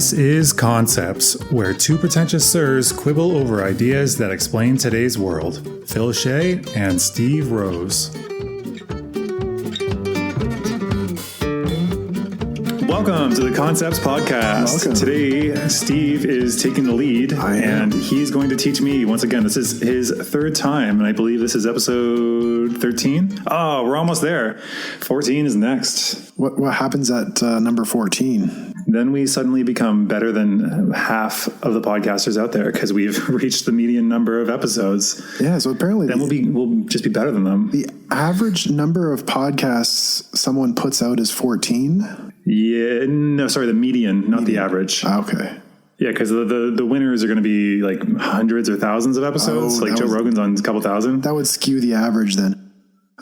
This is Concepts, where two pretentious sirs quibble over ideas that explain today's world. Phil Shea and Steve Rose. Welcome to the Concepts Podcast. Welcome. Today, Steve is taking the lead, and he's going to teach me, once again, this is his third time, and I believe this is episode 13. Oh, we're almost there. 14 is next. What happens at number 14? Then we suddenly become better than half of the podcasters out there because we've reached the median number of episodes. Yeah, so apparently then we'll just be better than them. The average number of podcasts someone puts out is 14? Yeah, no, sorry, the median, not the average. Okay. Yeah, because the winners are going to be like hundreds or thousands of episodes. Like Joe Rogan's on a couple thousand. That would skew the average then.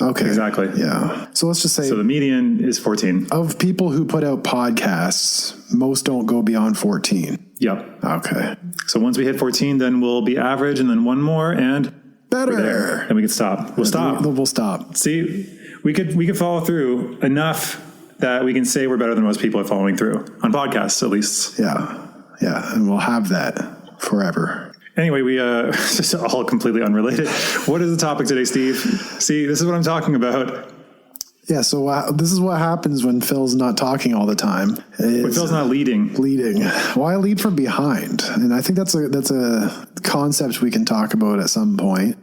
Okay. Exactly. Yeah. So let's just say... So the median is 14. Of people who put out podcasts, most don't go beyond 14. Yep. Okay. So once we hit 14, then we'll be average, and then one more, and... Better. We're there. And we can stop. We'll stop. We'll stop. See, we could follow through enough that we can say we're better than most people are following through. On podcasts, at least. Yeah. Yeah. And we'll have that forever. Anyway, we just all completely unrelated. What is the topic today, Steve? See, this is what I'm talking about. Yeah, so this is what happens when Phil's not talking all the time. When Phil's not leading. Well, I lead from behind, and I think that's a concept we can talk about at some point.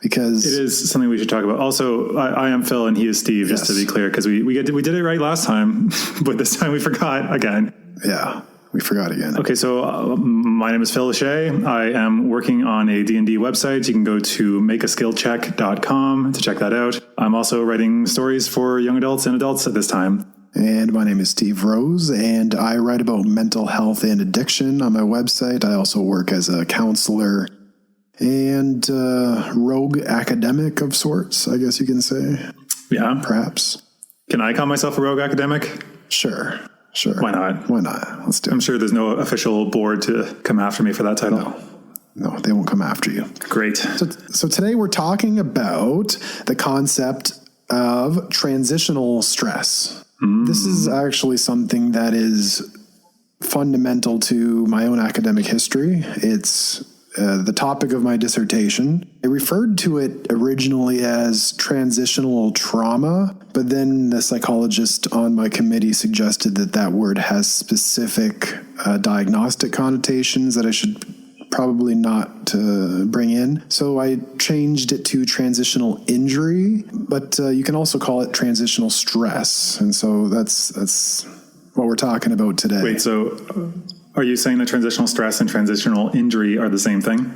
Because it is something we should talk about. Also, I am Phil and he is Steve, just to be clear, because we did it right last time, but this time we forgot again. Yeah. We forgot again. Okay, so my name is Phil Shea. I am working on a D&D website. You can go to makeaskillcheck.com to check that out. I'm also writing stories for young adults and adults at this time. And my name is Steve Rose, and I write about mental health and addiction on my website. I also work as a counselor and rogue academic of sorts, I guess you can say. Yeah. Perhaps. Can I call myself a rogue academic? Sure. Why not? Let's do it. I'm sure there's no official board to come after me for that title. No, they won't come after you. Great. So today we're talking about the concept of transitional stress. This is actually something that is fundamental to my own academic history. It's the topic of my dissertation. I referred to it originally as transitional trauma, but then the psychologist on my committee suggested that word has specific diagnostic connotations that I should probably not bring in. So I changed it to transitional injury, but you can also call it transitional stress. And so that's what we're talking about today. Wait, so are you saying that transitional stress and transitional injury are the same thing?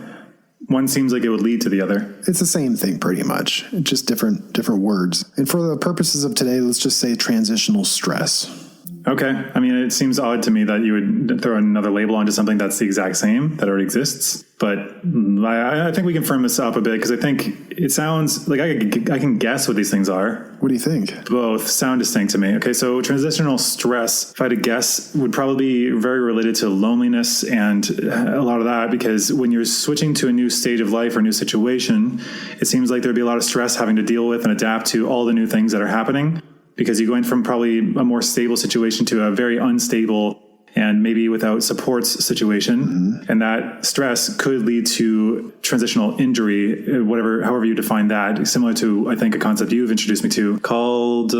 One seems like it would lead to the other. It's the same thing pretty much, just different words. And for the purposes of today, let's just say transitional stress. Okay. I mean, it seems odd to me that you would throw another label onto something that's the exact same, that already exists. But I think we can firm this up a bit because I think it sounds like I can guess what these things are. What do you think? Both sound distinct to me. Okay, so transitional stress, if I had to guess, would probably be very related to loneliness and a lot of that, because when you're switching to a new stage of life or new situation, it seems like there'd be a lot of stress having to deal with and adapt to all the new things that are happening, because you're going from probably a more stable situation to a very unstable and maybe without supports situation. Mm-hmm. And that stress could lead to transitional injury, however you define that, similar to, I think, a concept you've introduced me to called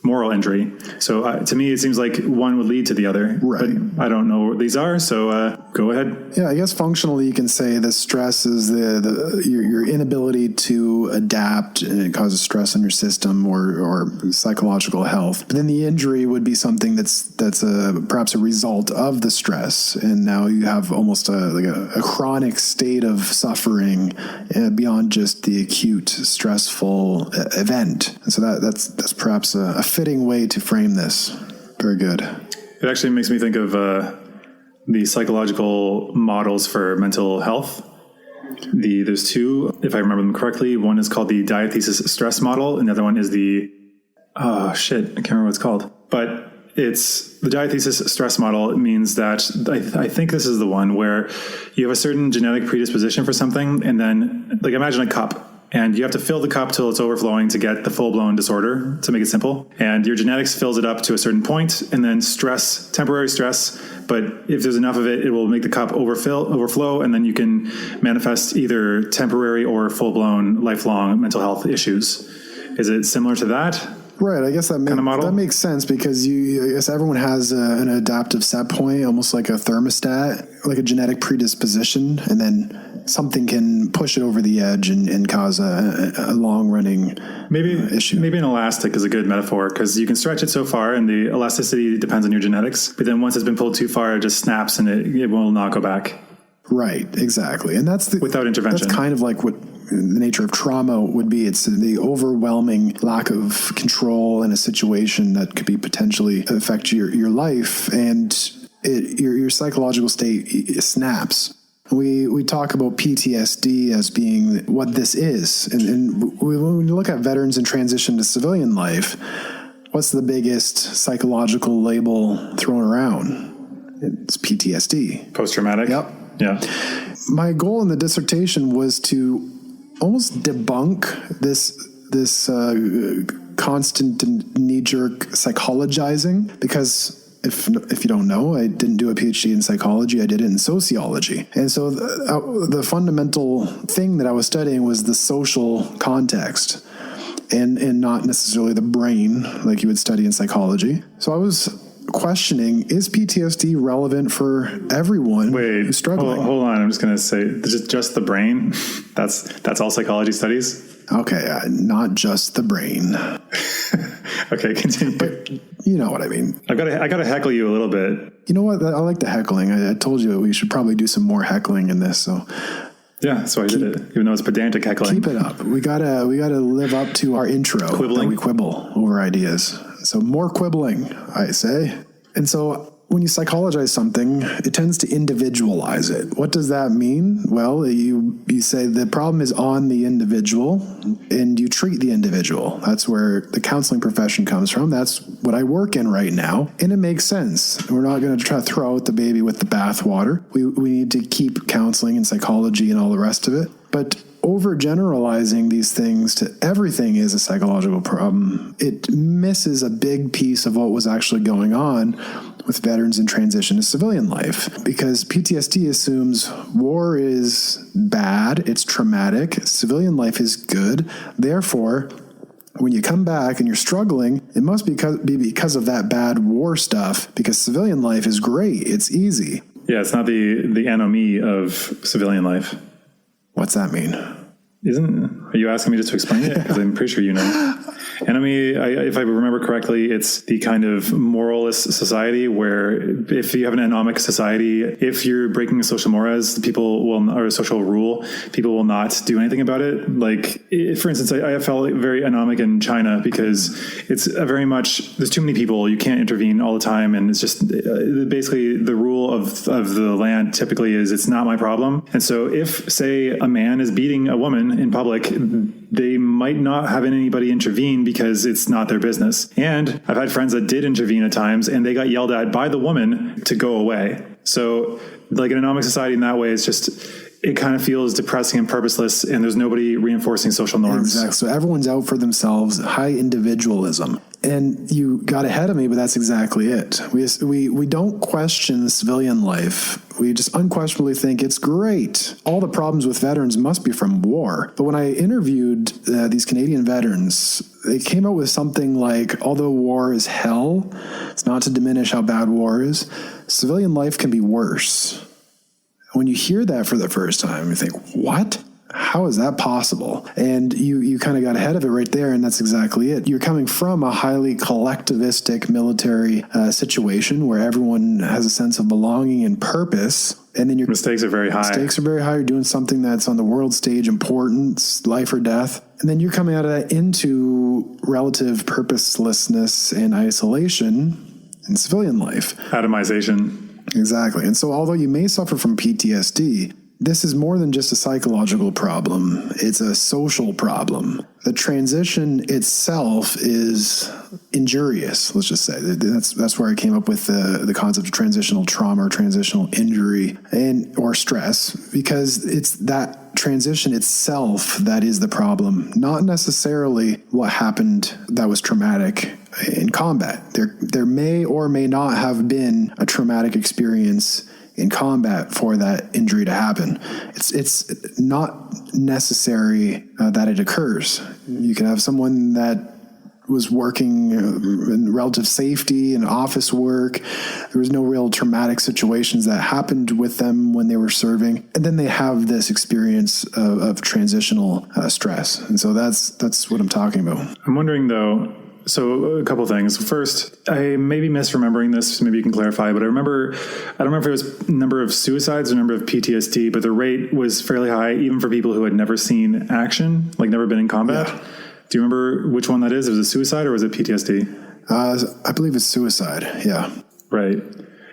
moral injury. So to me, it seems like one would lead to the other. Right. But I don't know what these are, so go ahead. Yeah, I guess functionally you can say the stress is your inability to adapt, and it causes stress on your system or psychological health. But then the injury would be something that's perhaps a result of the stress, and now you have almost a chronic state of suffering beyond just the acute stressful event. And so that's perhaps a fitting way to frame this. Very good. It actually makes me think of the psychological models for mental health. There's two, if I remember them correctly. One is called the diathesis stress model, and the other one is I can't remember what it's called. But it's the diathesis stress model. It means that I think this is the one where you have a certain genetic predisposition for something, and then, like, imagine a cup. and you have to fill the cup till it's overflowing to get the full-blown disorder, to make it simple. And your genetics fills it up to a certain point, and then stress, temporary stress, but if there's enough of it, it will make the cup overflow, and then you can manifest either temporary or full-blown lifelong mental health issues. Is it similar to that? Right. I guess that makes sense, because I guess everyone has an adaptive set point, almost like a thermostat, like a genetic predisposition, and then something can push it over the edge and cause a long-running issue. Maybe an elastic is a good metaphor, because you can stretch it so far, and the elasticity depends on your genetics. But then once it's been pulled too far, it just snaps, and it will not go back. Right. Exactly. And that's without intervention. That's kind of like what the nature of trauma would be. It's the overwhelming lack of control in a situation that could be potentially affect your life, and your psychological state snaps. We talk about PTSD as being what this is. And when we look at veterans in transition to civilian life, what's the biggest psychological label thrown around? It's PTSD. Post-traumatic? Yep. Yeah. My goal in the dissertation was to almost debunk this constant knee-jerk psychologizing, because if you don't know, I didn't do a PhD in psychology. I did it in sociology. And so the fundamental thing that I was studying was the social context and not necessarily the brain like you would study in psychology. So I was questioning, is PTSD relevant for everyone who's struggling? Hold on. I'm just going to say, just the brain? That's all psychology studies? Okay, not just the brain. Okay, continue. But you know what I mean. I got to heckle you a little bit. You know what? I like the heckling. I told you we should probably do some more heckling in this. So yeah, so I did it, even though it's pedantic heckling. Keep it up. We gotta live up to our intro. Quibbling. We quibble over ideas. So more quibbling, I say. And so when you psychologize something, it tends to individualize it. What does that mean? Well, you say the problem is on the individual, and you treat the individual. That's where the counseling profession comes from. That's what I work in right now. And it makes sense. We're not going to try to throw out the baby with the bathwater. We need to keep counseling and psychology and all the rest of it. But overgeneralizing these things to everything is a psychological problem. It misses a big piece of what was actually going on with veterans in transition to civilian life, because PTSD assumes war is bad, it's traumatic, civilian life is good. Therefore, when you come back and you're struggling, it must be because of that bad war stuff, because civilian life is great, it's easy. Yeah, it's not the enemy of civilian life. What's that mean? Are you asking me just to explain it? Because I'm pretty sure you know. Enemy, if I remember correctly, it's the kind of moralist society where if you have an anomic society, if you're breaking a social mores, or a social rule, people will not do anything about it. Like, for instance, I felt very anomic in China because it's there's too many people, you can't intervene all the time, and it's just basically the rule of the land typically is it's not my problem. And so if, say, a man is beating a woman in public, they might not have anybody intervene because it's not their business. And I've had friends that did intervene at times, and they got yelled at by the woman to go away. So like an anomic society in that way, it kind of feels depressing and purposeless, and there's nobody reinforcing social norms. Exactly. So everyone's out for themselves, high individualism. And you got ahead of me, but that's exactly it. We don't question civilian life. We just unquestionably think it's great. All the problems with veterans must be from war. But when I interviewed these Canadian veterans, they came out with something like, although war is hell, it's not to diminish how bad war is, civilian life can be worse. When you hear that for the first time, you think, what? How is that possible? And you kind of got ahead of it right there, and that's exactly it. You're coming from a highly collectivistic military situation where everyone has a sense of belonging and purpose, and then your mistakes are very high. Stakes are very high. You're doing something that's on the world stage, important, life or death. And then you're coming out of that into relative purposelessness and isolation in civilian life. Atomization. Exactly. And so although you may suffer from PTSD, This is more than just a psychological problem. It's a social problem. The transition itself is injurious, let's just say. That's where I came up with the concept of transitional trauma or transitional injury or stress, because it's that transition itself that is the problem, not necessarily what happened that was traumatic in combat. There may or may not have been a traumatic experience in combat for that injury to happen. It's not necessary that it occurs. You can have someone that was working in relative safety and office work. There was no real traumatic situations that happened with them when they were serving. And then they have this experience of transitional stress. And so that's what I'm talking about. I'm wondering though, so a couple of things. First, I may be misremembering this, maybe you can clarify, but I don't remember if it was number of suicides or number of PTSD, but the rate was fairly high even for people who had never seen action, like never been in combat. Yeah. Do you remember which one that is? Was it suicide or was it PTSD? I believe it's suicide, yeah. Right.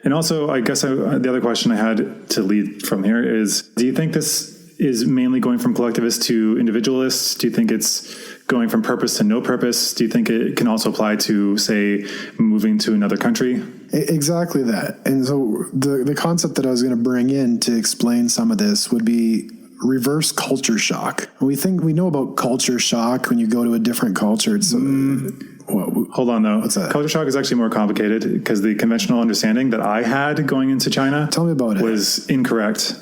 And also, I guess the other question I had to lead from here is, do you think this is mainly going from collectivist to individualist? Do you think it's going from purpose to no purpose? Do you think it can also apply to, say, moving to another country? Exactly that. And so the concept that I was going to bring in to explain some of this would be reverse culture shock. We know about culture shock when you go to a different culture. It's hold on though. What's that? Culture shock is actually more complicated because the conventional understanding that I had going into China Tell me about it. Was incorrect.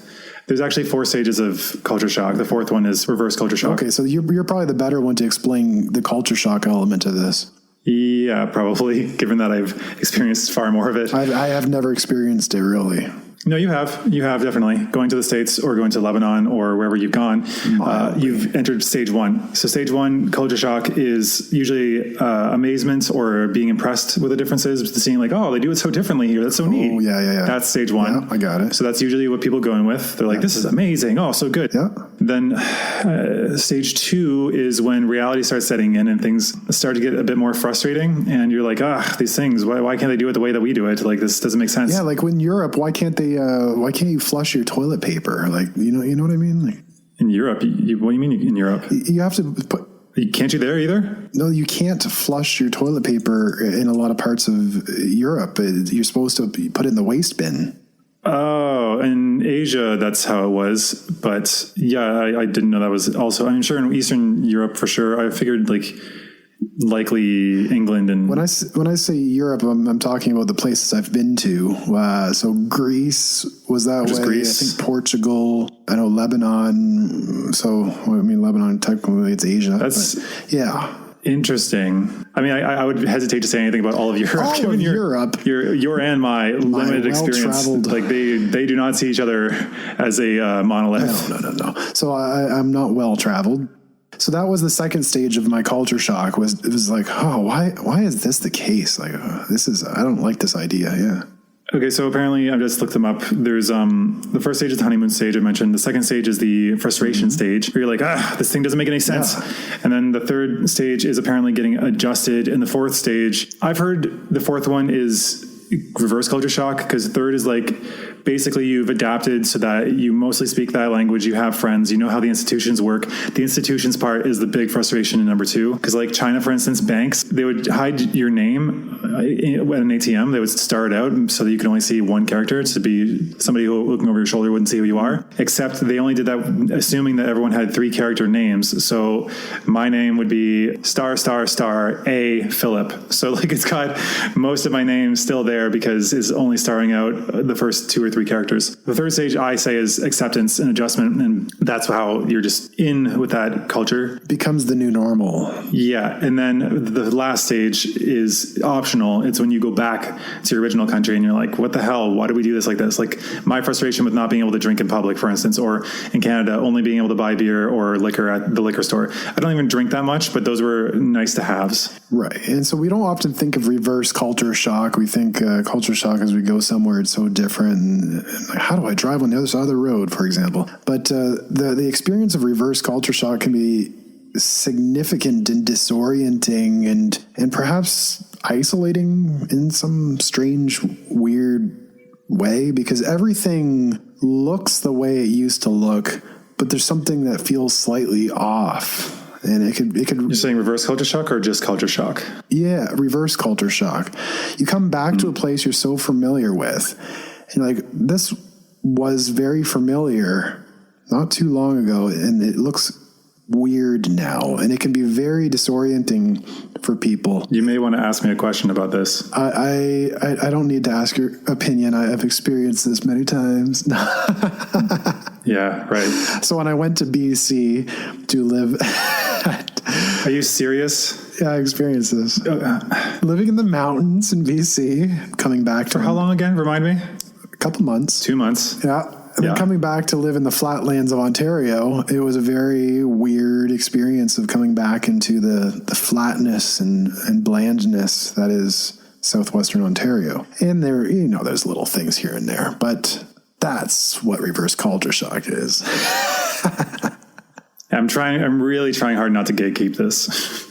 There's actually 4 stages of culture shock. The 4th one is reverse culture shock. Okay, so you're probably the better one to explain the culture shock element of this. Yeah, probably, given that I've experienced far more of it. I have never experienced it, really. No, you have. You have, definitely. Going to the States or going to Lebanon or wherever you've gone, you've entered stage 1. So stage 1, culture shock, is usually amazement or being impressed with the differences, seeing like, oh, they do it so differently here. That's so neat. Oh, yeah. That's stage 1. Yeah, I got it. So that's usually what people go in with. They're like, this is amazing. Oh, so good. Yeah. Then stage 2 is when reality starts setting in and things start to get a bit more frustrating. And you're like, these things, why can't they do it the way that we do it? Like, this doesn't make sense. Yeah, like in Europe, why can't you flush your toilet paper? Like, you know what I mean? Like, in Europe, what do you mean in Europe? You have to put... Can't you there either? No, you can't flush your toilet paper in a lot of parts of Europe. You're supposed to put it in the waste bin. Oh, in Asia, that's how it was. But yeah, I didn't know that was also... I'm sure in Eastern Europe for sure. I figured likely England and... When I say Europe, I'm talking about the places I've been to. So Greece was that way. Greece. I think Portugal. I know Lebanon. So Lebanon technically it's Asia. Yeah. Interesting. I mean, I would hesitate to say anything about all of Europe. All of Europe. Your and my limited experience. Like they do not see each other as a monolith. No. So I'm not well traveled. So that was the second stage of my culture shock. It was like, why is this the case? Like, I don't like this idea. Yeah. Okay, so apparently I just looked them up. There's the first stage is the honeymoon stage I mentioned. The second stage is the frustration stage, where you're like, this thing doesn't make any sense. Yeah. And then the third stage is apparently getting adjusted. And the fourth stage, I've heard the fourth one is reverse culture shock, because third is like basically you've adapted so that you mostly speak that language, you have friends, you know how the institutions work. The institutions part is the big frustration in number 2, because like China, for instance, banks, they would hide your name at an ATM. They would start out so that you can only see one character, to be somebody who looking over your shoulder wouldn't see who you are, except they only did that assuming that everyone had 3 character names. So my name would be star A Philip. So like it's got most of my name still there because it's only starring out the first 2 or 3 characters. The third stage I say is acceptance and adjustment, and that's how you're just in with that culture. Becomes the new normal. Yeah, and then the last stage is optional. It's when you go back to your original country and you're like, what the hell? Why do we do this like this? Like my frustration with not being able to drink in public, for instance, or in Canada, only being able to buy beer or liquor at the liquor store. I don't even drink that much, but those were nice to haves. Right. And so we don't often think of reverse culture shock. We think culture shock as we go somewhere, it's so different. And like, how do I drive on the other side of the road, for example? But the experience of reverse culture shock can be significant and disorienting and perhaps isolating in some strange, weird way, because everything looks the way it used to look, but there's something that feels slightly off. And it could. You're saying reverse culture shock or just culture shock? Yeah, reverse culture shock. You come back to a place you're so familiar with, and like, this was very familiar not too long ago, and it looks weird now, and it can be very disorienting for people. You may want to ask me a question about this. I don't need to ask your opinion. I have experienced this many times. Yeah, right. So when I went to BC to live... Are you serious? Yeah, I experienced this. Living in the mountains in BC, coming back to... For how long again? Remind me. A couple months. 2 months. Yeah. And then coming back to live in the flatlands of Ontario, it was a very weird experience of coming back into the flatness and blandness that is southwestern Ontario. And there, there's little things here and there, but that's what reverse culture shock is. I'm really trying hard not to gatekeep this.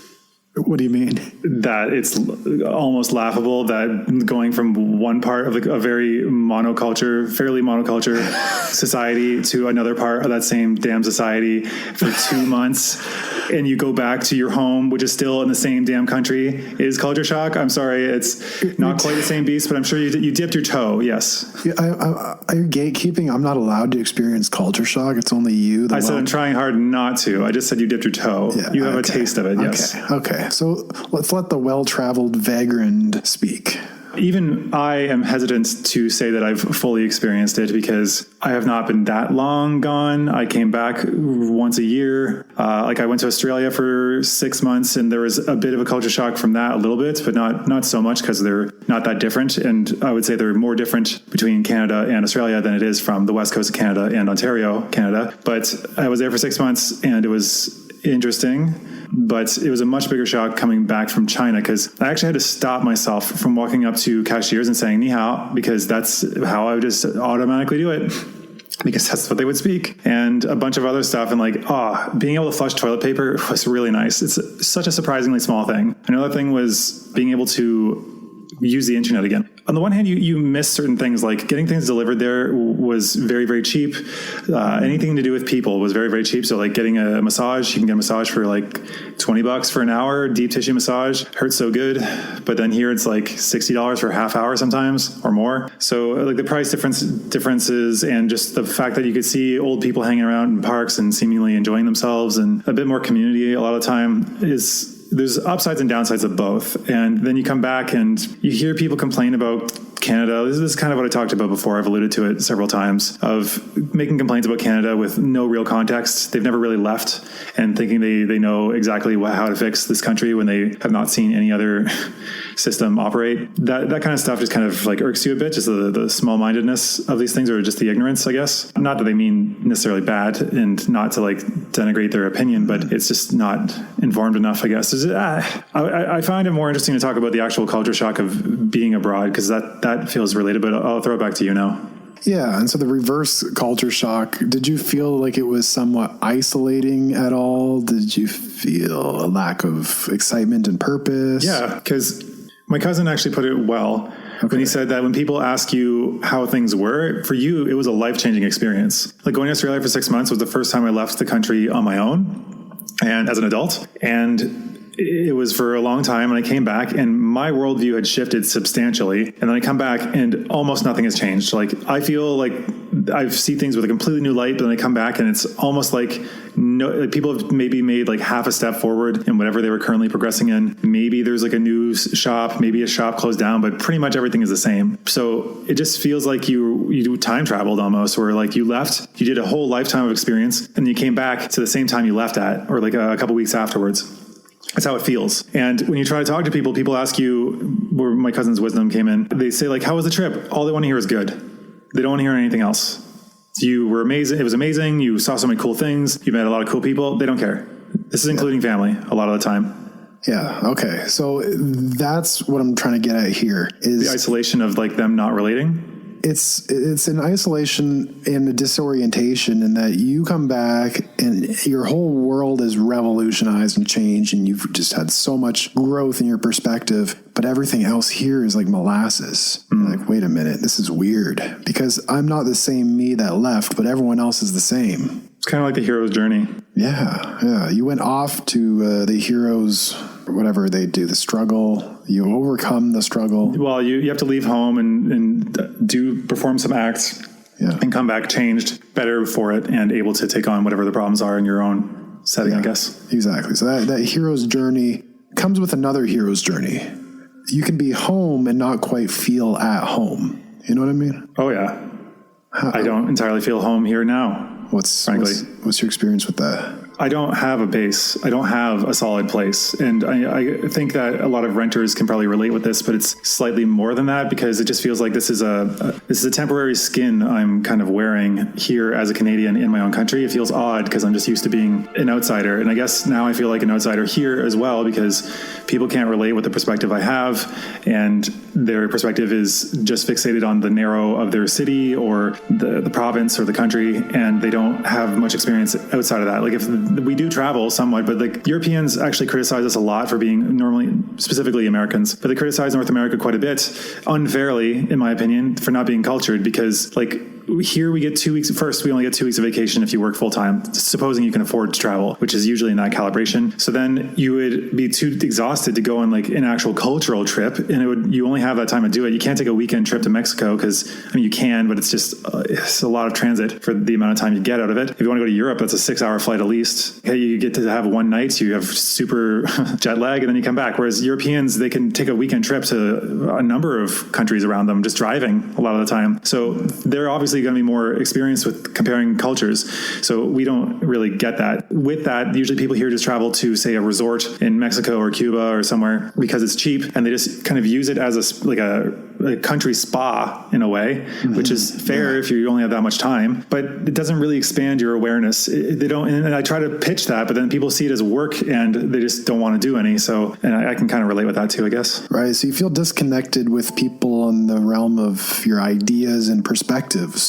What do you mean? That it's almost laughable that going from one part of a very fairly monoculture society to another part of that same damn society for 2 months, and you go back to your home, which is still in the same damn country, is culture shock. I'm sorry, it's not quite the same beast, but I'm sure you dipped your toe. Yes. Yeah, you're gatekeeping. I'm not allowed to experience culture shock. It's only you. I said I'm trying hard not to. I just said you dipped your toe. Yeah, you have a taste of it. Yes. Okay. So let's let the well-traveled vagrant speak. Even I am hesitant to say that I've fully experienced it because I have not been that long gone. I came back once a year. I went to Australia for 6 months, and there was a bit of a culture shock from that, a little bit, but not so much because they're not that different. And I would say they're more different between Canada and Australia than it is from the west coast of Canada and Ontario, Canada. But I was there for 6 months, and it was interesting. But it was a much bigger shock coming back from China because I actually had to stop myself from walking up to cashiers and saying ni hao, because that's how I would just automatically do it, because that's what they would speak, and a bunch of other stuff. And being able to flush toilet paper was really nice. It's such a surprisingly small thing. Another thing was being able to use the internet again. On the one hand, you miss certain things, like getting things delivered there was very, very cheap. Anything to do with people was very, very cheap. So like getting a massage, you can get a massage for like $20 for an hour. Deep tissue massage hurts so good. But then here it's like $60 for a half hour sometimes or more. So like the price differences and just the fact that you could see old people hanging around in parks and seemingly enjoying themselves and a bit more community a lot of the time there's upsides and downsides of both. And then you come back and you hear people complain about Canada. This is kind of what I talked about before. I've alluded to it several times, of making complaints about Canada with no real context. They've never really left, and thinking they know exactly how to fix this country when they have not seen any other system operate. That kind of stuff just kind of like irks you a bit, just the small-mindedness of these things, or just the ignorance, I guess. Not that they mean necessarily bad, and not to like denigrate their opinion, but it's just not informed enough, I guess. I find it more interesting to talk about the actual culture shock of being abroad, because that feels related, but I'll throw it back to you now. Yeah, and so the reverse culture shock, did you feel like it was somewhat isolating at all? Did you feel a lack of excitement and purpose? Yeah, because my cousin actually put it well when he said that when people ask you how things were, for you, it was a life-changing experience. Like going to Australia for 6 months was the first time I left the country on my own and as an adult. And it was for a long time, and I came back and my worldview had shifted substantially. And then I come back and almost nothing has changed. Like I feel like I see things with a completely new light, but then I come back and it's almost like people have maybe made like half a step forward in whatever they were currently progressing in. Maybe there's like a new shop, maybe a shop closed down, but pretty much everything is the same. So it just feels like you time traveled almost, where like you left, you did a whole lifetime of experience, and you came back to the same time you left at, or like a couple weeks afterwards. That's how it feels. And when you try to talk to people ask you, where my cousin's wisdom came in, they say like, how was the trip? All they want to hear is good. They don't want to hear anything else. You were amazing. It was amazing. You saw so many cool things. You met a lot of cool people. They don't care. This is including family a lot of the time. Yeah. Okay. So that's what I'm trying to get at here is the isolation of like them not relating. It's an isolation and a disorientation in that you come back and your whole world is revolutionized and changed, and you've just had so much growth in your perspective, but everything else here is like molasses. You're like, wait a minute, this is weird, because I'm not the same me that left, but everyone else is the same. It's kind of like the hero's journey. Yeah. You went off to the hero's, whatever they do, the struggle. You overcome the struggle. Well, you have to leave home and perform some acts and come back changed, better for it, and able to take on whatever the problems are in your own setting, I guess. Exactly. So that hero's journey comes with another hero's journey. You can be home and not quite feel at home. You know what I mean? Oh, yeah. I don't entirely feel home here now. What's your experience with that? I don't have a base. I don't have a solid place. And I think that a lot of renters can probably relate with this, but it's slightly more than that, because it just feels like this is a temporary skin I'm kind of wearing here as a Canadian in my own country. It feels odd because I'm just used to being an outsider. And I guess now I feel like an outsider here as well, because people can't relate with the perspective I have, and their perspective is just fixated on the narrow of their city or the province or the country, and they don't have much experience outside of that. Like, if we do travel somewhat, but like Europeans actually criticize us a lot for being normally, specifically Americans, but they criticize North America quite a bit unfairly, in my opinion, for not being cultured, because like here we get 2 weeks. First, we only get 2 weeks of vacation if you work full time, supposing you can afford to travel, which is usually in that calibration. So then you would be too exhausted to go on like an actual cultural trip, and you only have that time to do it. You can't take a weekend trip to Mexico because, I mean, you can, but it's just it's a lot of transit for the amount of time you get out of it. If you want to go to Europe, that's a 6-hour flight at least. Okay, you get to have one night, you have super jet lag, and then you come back. Whereas Europeans, they can take a weekend trip to a number of countries around them, just driving a lot of the time. So they're obviously going to be more experienced with comparing cultures. So we don't really get that. With that, usually people here just travel to, say, a resort in Mexico or Cuba or somewhere because it's cheap, and they just kind of use it as a country spa in a way, which is fair if you only have that much time, but it doesn't really expand your awareness. They don't, and I try to pitch that, but then people see it as work and they just don't want to do any. So, and I can kind of relate with that too, I guess. Right. So you feel disconnected with people in the realm of your ideas and perspectives.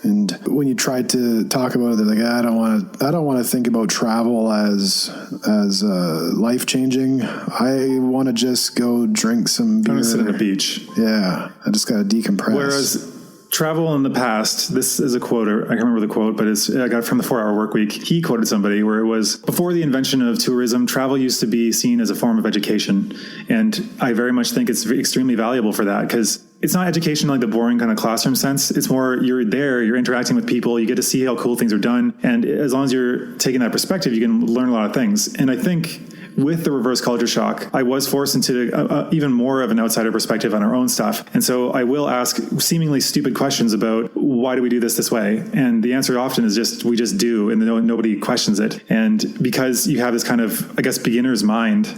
And when you try to talk about it, they're like, I don't want to think about travel as life changing. I want to just go drink some beer. I want to sit on the beach. Yeah, I just got to decompress. Whereas travel in the past, this is a quote, or I can't remember the quote, but I got it from the 4-Hour Workweek. He quoted somebody where it was, before the invention of tourism, travel used to be seen as a form of education. And I very much think it's extremely valuable for that, because it's not education like the boring kind of classroom sense. It's more, you're there, you're interacting with people, you get to see how cool things are done. And as long as you're taking that perspective, you can learn a lot of things. And I think with the reverse culture shock, I was forced into even more of an outsider perspective on our own stuff. And so I will ask seemingly stupid questions about, why do we do this way? And the answer often is just, we just do, and nobody questions it. And because you have this kind of, I guess, beginner's mind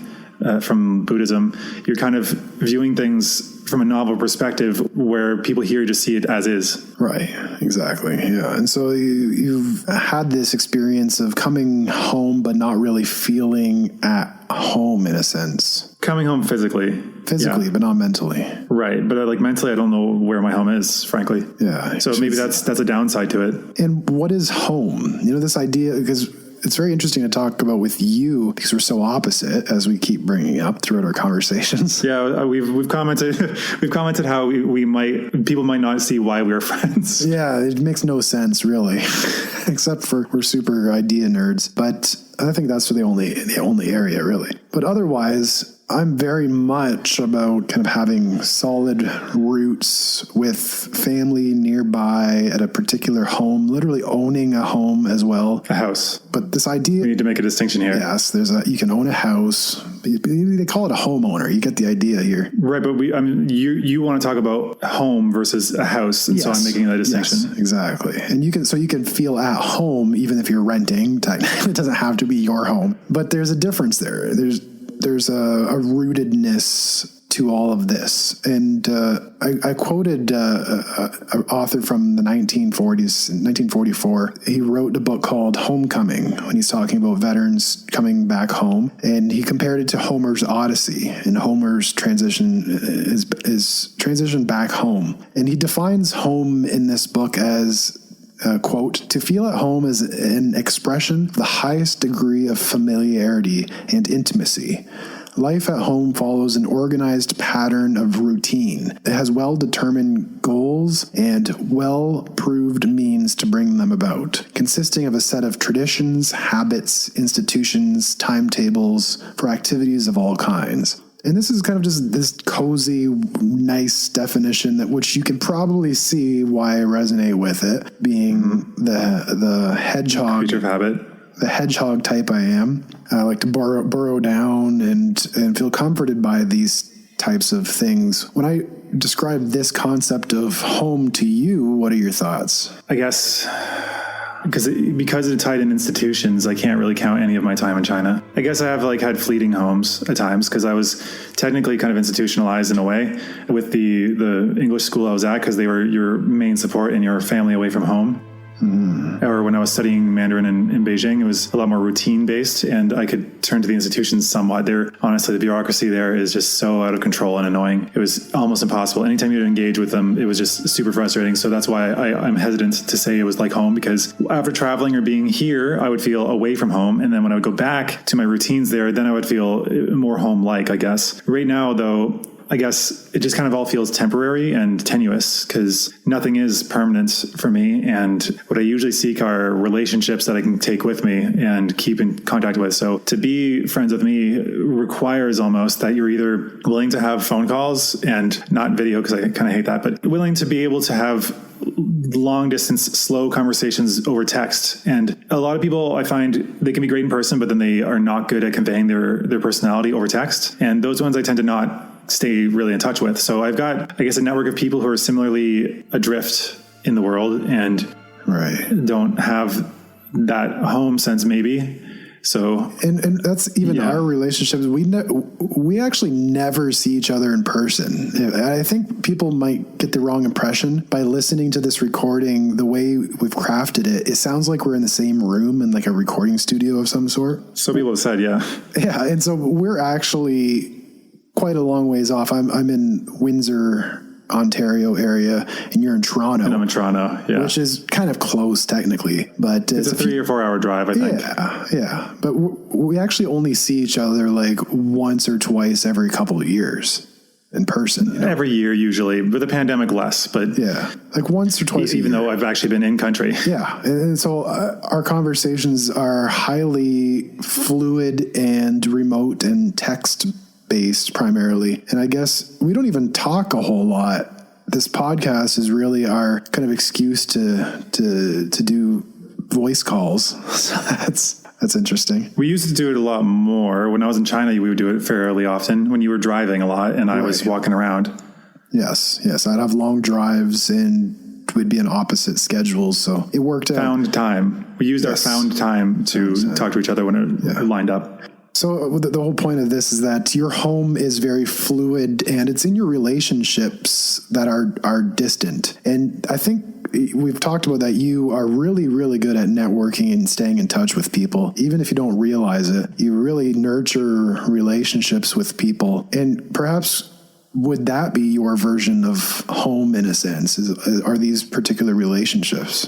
from Buddhism, you're kind of viewing things from a novel perspective where people here just see it as is. Right, exactly. Yeah. And so you've had this experience of coming home, but not really feeling at home in a sense. Coming home physically, but not mentally. Right. But like mentally, I don't know where my home is, frankly. Yeah. So maybe that's a downside to it. And what is home? You know, this idea, because it's very interesting to talk about with you because we're so opposite, as we keep bringing up throughout our conversations. Yeah, we've commented how people might not see why we are friends. Yeah, it makes no sense really, except for we're super idea nerds. But I think that's the only area really. But otherwise, I'm very much about kind of having solid roots with family nearby at a particular home, literally owning a home as well. A house. But this idea... We need to make a distinction here. Yes, you can own a house. They call it a homeowner. You get the idea here. Right, but you want to talk about home versus a house, and so I'm making that distinction. Yes, exactly. And you can feel at home even if you're renting. Technically, it doesn't have to be your home. But there's a difference there. There's a rootedness to all of this. And I quoted an author from the 1940s, 1944. He wrote a book called Homecoming when he's talking about veterans coming back home. And he compared it to Homer's Odyssey, and Homer's transition is transition back home. And he defines home in this book as quote, to feel at home is an expression of the highest degree of familiarity and intimacy. Life at home follows an organized pattern of routine. It has well-determined goals and well-proved means to bring them about, consisting of a set of traditions, habits, institutions, timetables for activities of all kinds. And this is kind of just this cozy, nice definition that which you can probably see why I resonate with it, being the hedgehog. Creature of habit. The hedgehog type I am. I like to burrow down and feel comforted by these types of things. When I describe this concept of home to you, what are your thoughts? I guess because it's tied in institutions, I can't really count any of my time in China. I guess I have had fleeting homes at times because I was technically kind of institutionalized in a way with the English school I was at, because they were your main support and your family away from home. Or when I was studying Mandarin in Beijing, it was a lot more routine based, and I could turn to the institutions somewhat. Honestly, the bureaucracy there is just so out of control and annoying. It was almost impossible. Anytime you'd engage with them, it was just super frustrating. So that's why I'm hesitant to say it was like home, because after traveling or being here, I would feel away from home. And then when I would go back to my routines there, then I would feel more home-like, I guess. Right now, though, I guess it just kind of all feels temporary and tenuous because nothing is permanent for me. And what I usually seek are relationships that I can take with me and keep in contact with. So to be friends with me requires almost that you're either willing to have phone calls and not video, because I kind of hate that, but willing to be able to have long distance, slow conversations over text. And a lot of people, I find, they can be great in person, but then they are not good at conveying their personality over text. And those ones I tend to not stay really in touch with. So I've got, I guess, a network of people who are similarly adrift in the world and don't have that home sense maybe. So and that's even our relationships. We actually never see each other in person. I think people might get the wrong impression by listening to this recording. The way we've crafted it, it sounds like we're in the same room in like a recording studio of some sort. So people have said, yeah. And so we're actually quite a long ways off. I'm in Windsor, Ontario area, and you're in Toronto. And I'm in Toronto, yeah. Which is kind of close technically, but it's a 3 or 4 hour drive, I think. Yeah. But we actually only see each other like once or twice every couple of years in person. Every year usually, with the pandemic less, but like once or twice even though I've actually been in country. And so our conversations are highly fluid and remote and text based primarily. And I guess we don't even talk a whole lot. This podcast is really our kind of excuse to do voice calls. So that's interesting. We used to do it a lot more. When I was in China, we would do it fairly often when you were driving a lot and I was walking around. Yes. I'd have long drives and we'd be in opposite schedules. So it worked out. Found time. We used our found time to talk to each other when it lined up. So the whole point of this is that your home is very fluid and it's in your relationships that are distant. And I think we've talked about that you are really, really good at networking and staying in touch with people. Even if you don't realize it, you really nurture relationships with people. And perhaps would that be your version of home in a sense? Are these particular relationships?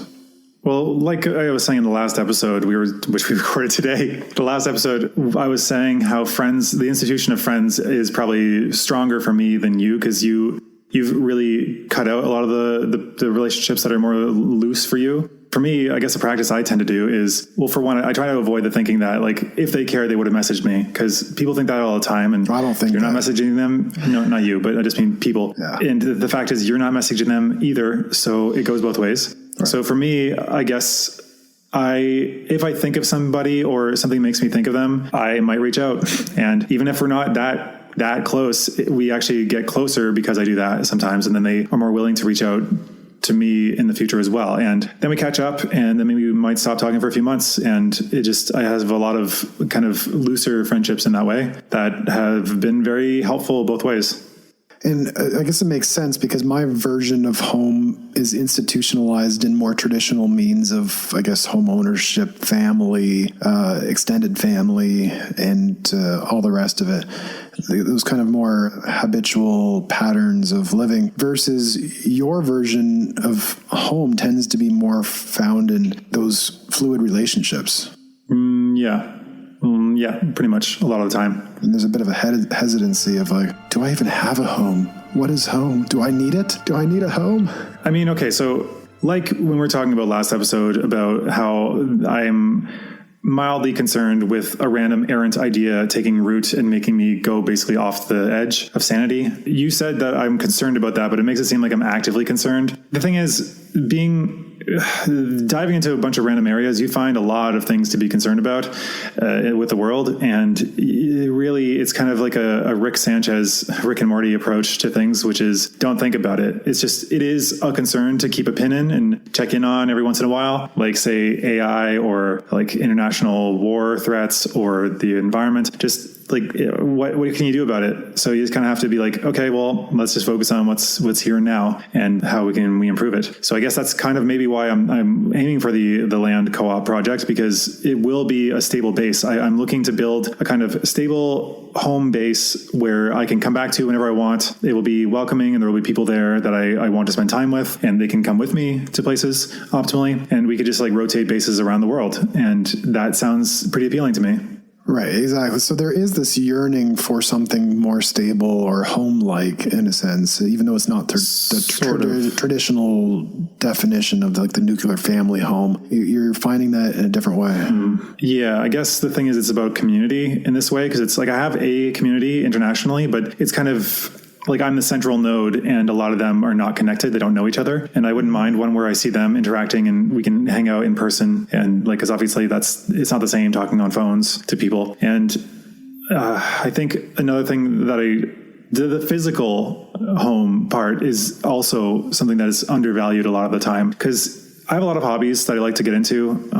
Well, like I was saying in the last episode, which we recorded today, the last episode, I was saying how the institution of friends is probably stronger for me than you, because you've really cut out a lot of the relationships that are more loose for you. For me, I guess the practice I tend to do is, well, for one, I try to avoid the thinking that if they care, they would have messaged me, because people think that all the time. And I don't think you're not messaging them. No, not you, but I just mean people. Yeah. And the fact is you're not messaging them either. So it goes both ways. Right. So for me, I guess if I think of somebody or something makes me think of them, I might reach out. And even if we're not that close, we actually get closer because I do that sometimes. And then they are more willing to reach out to me in the future as well. And then we catch up and then maybe we might stop talking for a few months. And I have a lot of kind of looser friendships in that way that have been very helpful both ways. And I guess it makes sense because my version of home is institutionalized in more traditional means of, I guess, home ownership, family, extended family, and all the rest of it. Those kind of more habitual patterns of living versus your version of home tends to be more found in those fluid relationships. Yeah, pretty much a lot of the time. And there's a bit of a hesitancy of like, do I even have a home? What is home? Do I need it? Do I need a home? I mean, okay, so like when we were talking about last episode about how I'm mildly concerned with a random errant idea taking root and making me go basically off the edge of sanity. You said that I'm concerned about that, but it makes it seem like I'm actively concerned. The thing is, diving into a bunch of random areas, you find a lot of things to be concerned about with the world. And really, it's kind of like a Rick Sanchez, Rick and Morty approach to things, which is don't think about it. It is a concern to keep a pin in and check in on every once in a while, like say AI or like international war threats or the environment. Just like, what can you do about it? So you just kind of have to be like, okay, well, let's just focus on what's here now and how we improve it. So I guess that's kind of maybe why I'm aiming for the land co-op project, because it will be a stable base. I'm looking to build a kind of stable home base where I can come back to whenever I want. It will be welcoming and there will be people there that I want to spend time with, and they can come with me to places optimally, and we could just like rotate bases around the world. And that sounds pretty appealing to me. Right, exactly. So there is this yearning for something more stable or home-like in a sense, even though it's not the traditional definition of like the nuclear family home. You're finding that in a different way. Yeah, I guess the thing is it's about community in this way, because it's like I have a community internationally, but it's kind of like I'm the central node and a lot of them are not connected. They don't know each other. And I wouldn't mind one where I see them interacting and we can hang out in person. And like, cause obviously it's not the same talking on phones to people. And I think another thing that the physical home part is also something that is undervalued a lot of the time, because I have a lot of hobbies that I like to get into.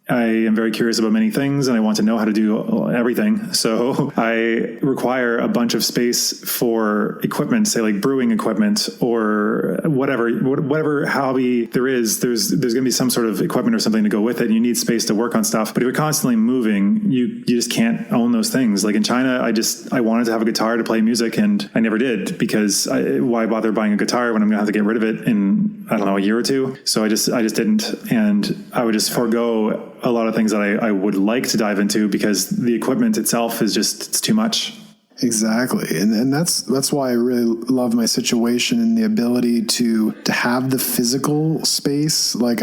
I am very curious about many things and I want to know how to do everything. So I require a bunch of space for equipment, say like brewing equipment or whatever hobby there is. There's going to be some sort of equipment or something to go with it. And you need space to work on stuff. But if you're constantly moving, you just can't own those things. Like in China, I wanted to have a guitar to play music and I never did, because why bother buying a guitar when I'm going to have to get rid of it in, I don't know, a year or two. So I just didn't. And I would just forego a lot of things that I would like to dive into because the equipment itself is it's too much. Exactly. And that's why I really love my situation and the ability to have the physical space. Like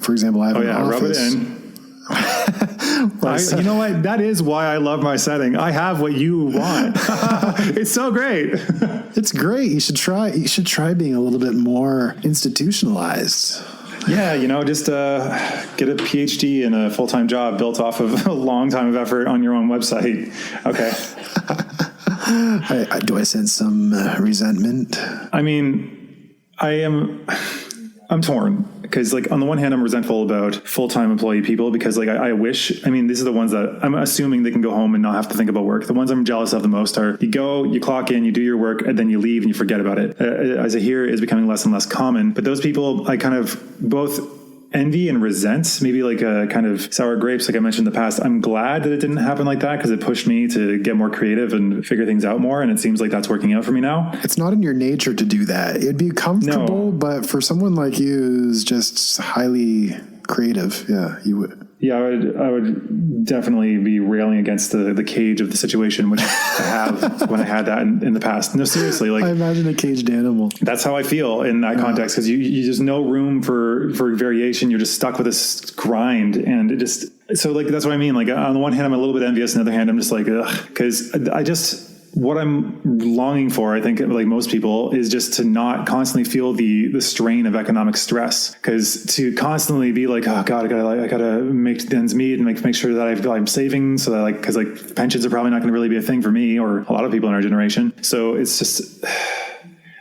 for example, I have an office. Rub it in. You know what? That is why I love my setting. I have what you want. It's so great. It's great. You should try being a little bit more institutionalized. Yeah, just get a PhD and a full-time job built off of a long time of effort on your own website. Okay. Do I sense some resentment? I mean, I'm torn because like on the one hand, I'm resentful about full-time employee people because like I wish, these are the ones that I'm assuming they can go home and not have to think about work. The ones I'm jealous of the most are you go, you clock in, you do your work, and then you leave and you forget about it. As I hear, is becoming less and less common. But those people, I kind of both envy and resent, maybe like a kind of sour grapes, like I mentioned in the past. I'm glad that it didn't happen like that because it pushed me to get more creative and figure things out more. And it seems like that's working out for me now. It's not in your nature to do that. It'd be comfortable, but for someone like you who's just highly creative, yeah, you would. Yeah, I would definitely be railing against the cage of the situation, which I have when I had that in the past. No, seriously, like I imagine a caged animal. That's how I feel in that context, because you just no room for variation. You're just stuck with this grind, and it just so like that's what I mean. Like on the one hand, I'm a little bit envious, on the other hand, I'm just like ugh, because I just. What I'm longing for, I think, like most people, is just to not constantly feel the strain of economic stress. Because to constantly be like, oh God, I gotta make ends meet and make sure that I'm saving, so that because pensions are probably not going to really be a thing for me or a lot of people in our generation. So it's just,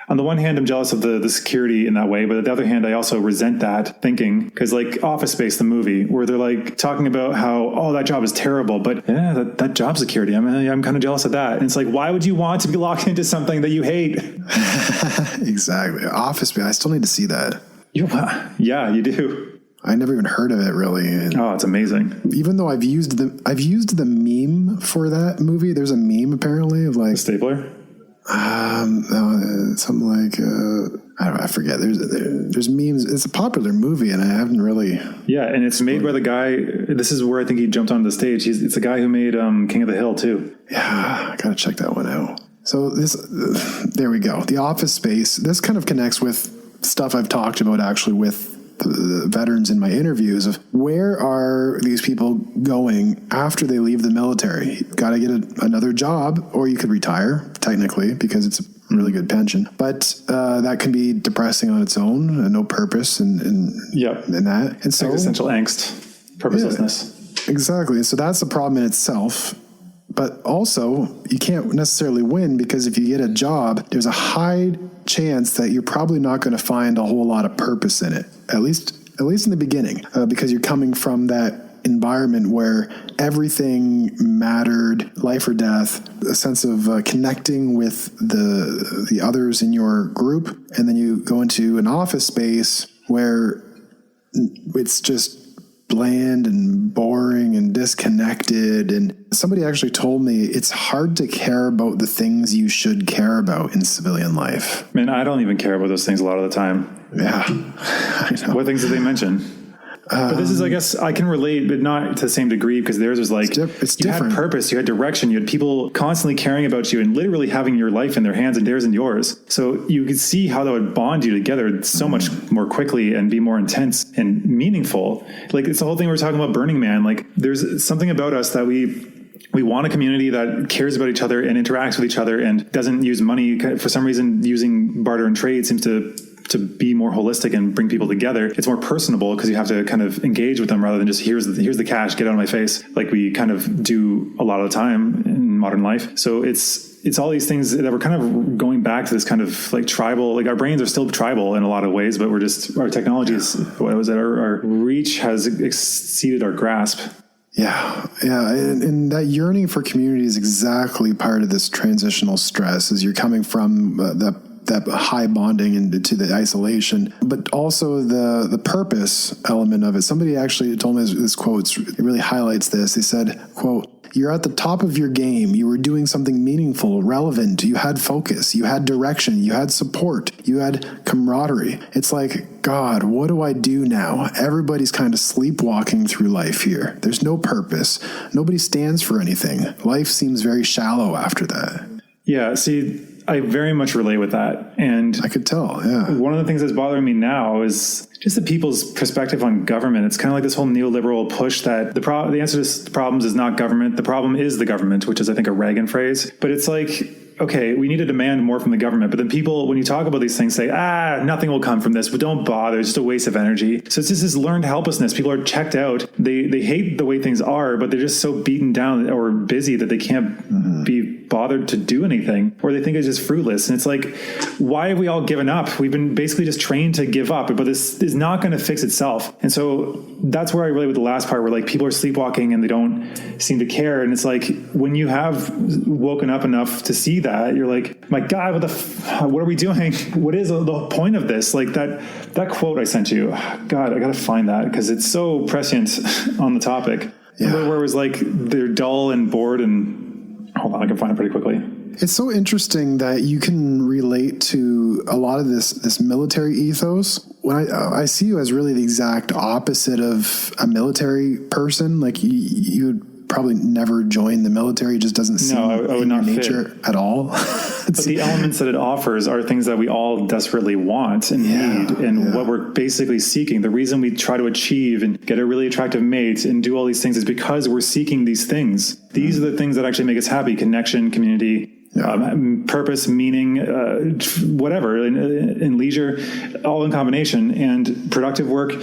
on the one hand, I'm jealous of the security in that way, but on the other hand, I also resent that thinking, because like Office Space, the movie, where they're like talking about how, oh, that job is terrible, but yeah, that job security, I'm kind of jealous of that. And it's like, why would you want to be locked into something that you hate? Exactly. Office Space, I still need to see that. Yeah, you do. I never even heard of it, really. Oh, it's amazing. Even though I've used the meme for that movie. There's a meme apparently of like a stapler. Something like I don't know, I forget. There's memes. It's a popular movie, and I haven't really. Yeah, and it's made by the guy. This is where I think he jumped onto the stage. It's the guy who made King of the Hill too. Yeah, I gotta check that one out. So there we go. The Office Space. This kind of connects with stuff I've talked about actually with the veterans in my interviews of where are these people going after they leave the military. You've got to get another job, or you could retire technically because it's a really good pension, but that can be depressing on its own and no purpose and that. And so existential angst, purposelessness. Yeah, exactly. So that's a problem in itself. But also, you can't necessarily win because if you get a job, there's a high chance that you're probably not going to find a whole lot of purpose in it, at least in the beginning, because you're coming from that environment where everything mattered, life or death, a sense of connecting with the others in your group, and then you go into an office space where it's just bland and boring and disconnected. And somebody actually told me it's hard to care about the things you should care about in civilian life. Man, I don't even care about those things a lot of the time. Yeah. I know. What things did they mention? But this is, I guess, I can relate, but not to the same degree, because theirs was like, it's you different. had purpose, you had direction, you had people constantly caring about you and literally having your life in their hands and theirs and yours. So you could see how that would bond you together so much more quickly and be more intense and meaningful. Like it's the whole thing we were talking about Burning Man. Like there's something about us that we want a community that cares about each other and interacts with each other and doesn't use money. For some reason, using barter and trade seems to be more holistic and bring people together. It's more personable because you have to kind of engage with them rather than just here's the cash, get out of my face, like we kind of do a lot of the time in modern life. So it's all these things that we're kind of going back to this kind of like tribal, like our brains are still tribal in a lot of ways, but our technology is, our reach has exceeded our grasp. Yeah. And that yearning for community is exactly part of this transitional stress as you're coming from that high bonding into the isolation, but also the purpose element of it. Somebody actually told me this quote, it really highlights this. They said, quote, "You're at the top of your game. You were doing something meaningful, relevant. You had focus. You had direction. You had support. You had camaraderie." It's like, God, what do I do now? Everybody's kind of sleepwalking through life here. There's no purpose. Nobody stands for anything. Life seems very shallow after that. Yeah, see, I very much relate with that. And I could tell, yeah. One of the things that's bothering me now is just the people's perspective on government. It's kind of like this whole neoliberal push that the answer to the problems is not government. The problem is the government, which is, I think, a Reagan phrase. But it's like, okay, we need to demand more from the government. But then people, when you talk about these things, say, nothing will come from this, but don't bother. It's just a waste of energy. So it's just this learned helplessness. People are checked out. They hate the way things are, but they're just so beaten down or busy that they can't be bothered to do anything, or they think it's just fruitless. And it's like, why have we all given up? We've been basically just trained to give up, but this is not going to fix itself. And so that's where I relate with the last part, where like people are sleepwalking and they don't seem to care. And it's like, when you have woken up enough to see that, you're like, my God, what are we doing? What is the point of this? Like that quote I sent you, God, I got to find that because it's so prescient on the topic. Yeah. Where it was like, they're dull and bored and hold on, I can find it pretty quickly. It's so interesting that you can relate to a lot of this military ethos. When I see you as really the exact opposite of a military person, like you would probably never join the military. It just doesn't seem in your nature at all. But the elements that it offers are things that we all desperately want and need, and what we're basically seeking. The reason we try to achieve and get a really attractive mate and do all these things is because we're seeking these things. These are the things that actually make us happy: connection, community, purpose, meaning, whatever, and leisure, all in combination, and productive work.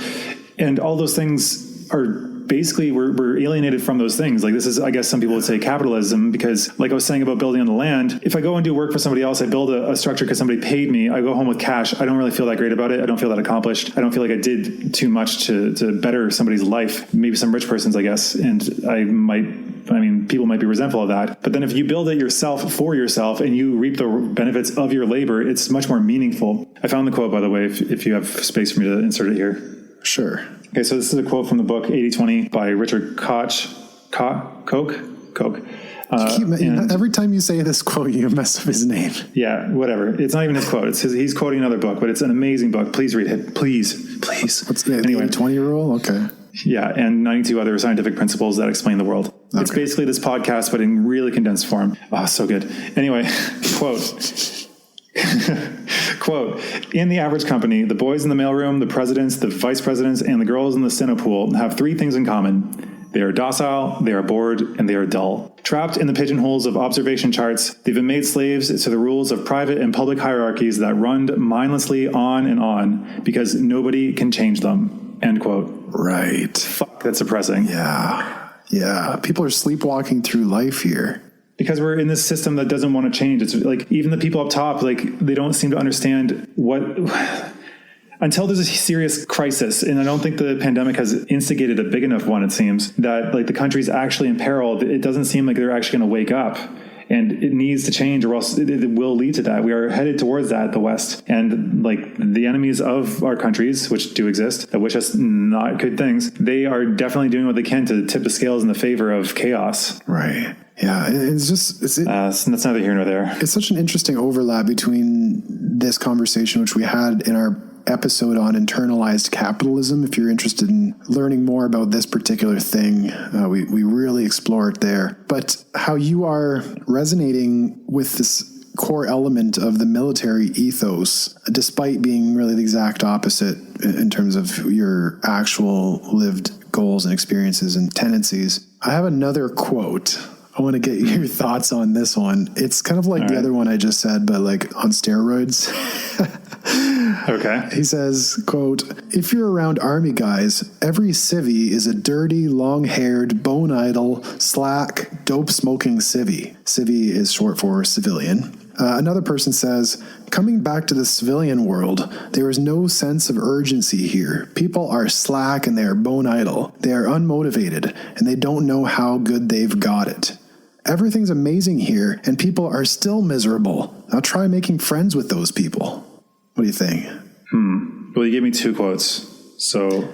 And all those things are basically, we're alienated from those things. Like this is, I guess some people would say capitalism, because like I was saying about building on the land, if I go and do work for somebody else, I build a structure because somebody paid me, I go home with cash, I don't really feel that great about it. I don't feel that accomplished. I don't feel like I did too much to better somebody's life. Maybe some rich person's, I guess. And people might be resentful of that. But then if you build it yourself for yourself and you reap the benefits of your labor, it's much more meaningful. I found the quote, by the way, if you have space for me to insert it here. Sure. Okay, so this is a quote from the book E13 by Richard Koch. Every time you say this quote, you mess up his name. Yeah, whatever. It's not even his quote. He's quoting another book, but it's an amazing book. Please read it. Please. What's the 20-year rule? Okay. Yeah, and 92 other scientific principles that explain the world. Okay. It's basically this podcast, but in really condensed form. Oh, so good. Anyway, quote. Quote, in the average company, the boys in the mailroom, the presidents, the vice presidents, and the girls in the cenopool have three things in common. They are docile, they are bored, and they are dull. Trapped in the pigeonholes of observation charts, they've been made slaves to the rules of private and public hierarchies that run mindlessly on and on because nobody can change them. End quote. Right. Fuck, that's depressing. Yeah. People are sleepwalking through life here. Because we're in this system that doesn't want to change. It's like even the people up top, like they don't seem to understand what until there's a serious crisis. And I don't think the pandemic has instigated a big enough one, it seems, that like the country's actually in peril. It doesn't seem like they're actually going to wake up. And it needs to change or else it will lead to that. We are headed towards that, the West. And like the enemies of our countries, which do exist, that wish us not good things, they are definitely doing what they can to tip the scales in the favor of chaos. Right. Yeah. That's neither here nor there. It's such an interesting overlap between this conversation, which we had in our episode on internalized capitalism. If you're interested in learning more about this particular thing, we really explore it there. But how you are resonating with this core element of the military ethos, despite being really the exact opposite in terms of your actual lived goals and experiences and tendencies. I have another quote. I want to get your thoughts on this one. It's kind of like the other one I just said, but like on steroids. Okay. He says, quote, if you're around army guys, every civvy is a dirty, long-haired, bone-idle, slack, dope-smoking civvy. Civvy is short for civilian. Another person says, coming back to the civilian world, there is no sense of urgency here. People are slack and they are bone-idle. They are unmotivated and they don't know how good they've got it. Everything's amazing here and people are still miserable. Now try making friends with those people. What do you think? Well, you gave me two quotes. So,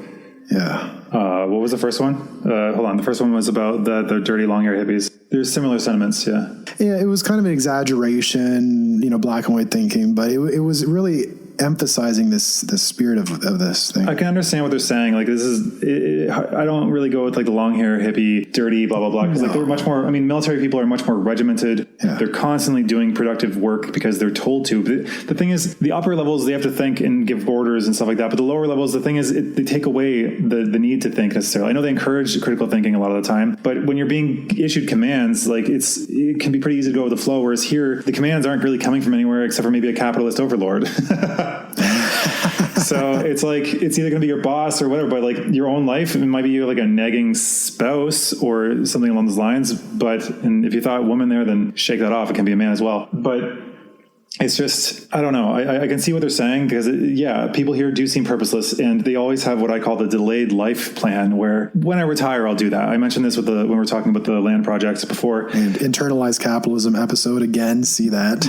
yeah. What was the first one? Hold on. The first one was about the dirty long-haired hippies. There's similar sentiments, yeah. Yeah, it was kind of an exaggeration, black and white thinking, but it was really emphasizing the spirit of this thing. I can understand what they're saying. Like this is, I don't really go with like the long hair, hippie, dirty, blah, blah, blah. Because like they're much more, military people are much more regimented. Yeah. They're constantly doing productive work because they're told to. But the thing is, the upper levels, they have to think and give orders and stuff like that. But the lower levels, the thing is, they take away the need to think necessarily. I know they encourage critical thinking a lot of the time, but when you're being issued commands, like it can be pretty easy to go with the flow. Whereas here, the commands aren't really coming from anywhere except for maybe a capitalist overlord. So it's like, it's either going to be your boss or whatever, but like your own life, it might be like a nagging spouse or something along those lines. And if you thought woman there, then shake that off. It can be a man as well. But it's just, I don't know. I can see what they're saying because, people here do seem purposeless and they always have what I call the delayed life plan where when I retire, I'll do that. I mentioned this when we were talking about the land projects before. And internalized capitalism episode again, see that.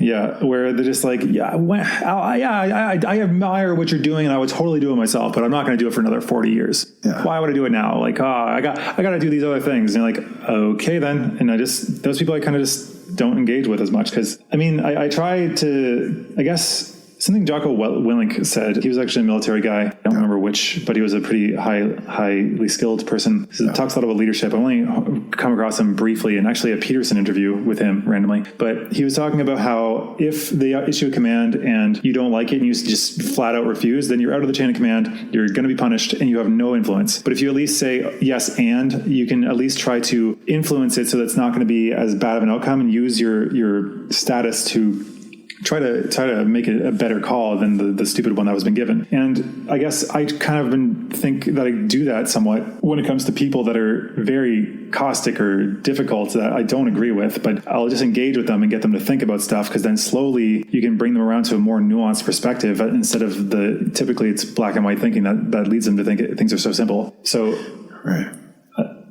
Yeah. Where they're just like, I admire what you're doing and I would totally do it myself, but I'm not going to do it for another 40 years. Yeah. Why would I do it now? Like, I got to do these other things. And you're like, okay then. And those people I kind of just don't engage with as much because I try to, I guess something Jocko Willink said. He was actually a military guy. I don't remember which, but he was a pretty highly skilled person. He talks a lot about leadership. I only come across him briefly in actually a Peterson interview with him randomly. But he was talking about how if they issue a command and you don't like it and you just flat out refuse, then you're out of the chain of command. You're going to be punished and you have no influence. But if you at least say yes and, you can at least try to influence it so that it's not going to be as bad of an outcome and use your status to try to make it a better call than the stupid one that was been given. And I guess I kind of think that I do that somewhat when it comes to people that are very caustic or difficult that I don't agree with, but I'll just engage with them and get them to think about stuff, because then slowly you can bring them around to a more nuanced perspective instead of typically it's black and white thinking that leads them to think things are so simple. So right.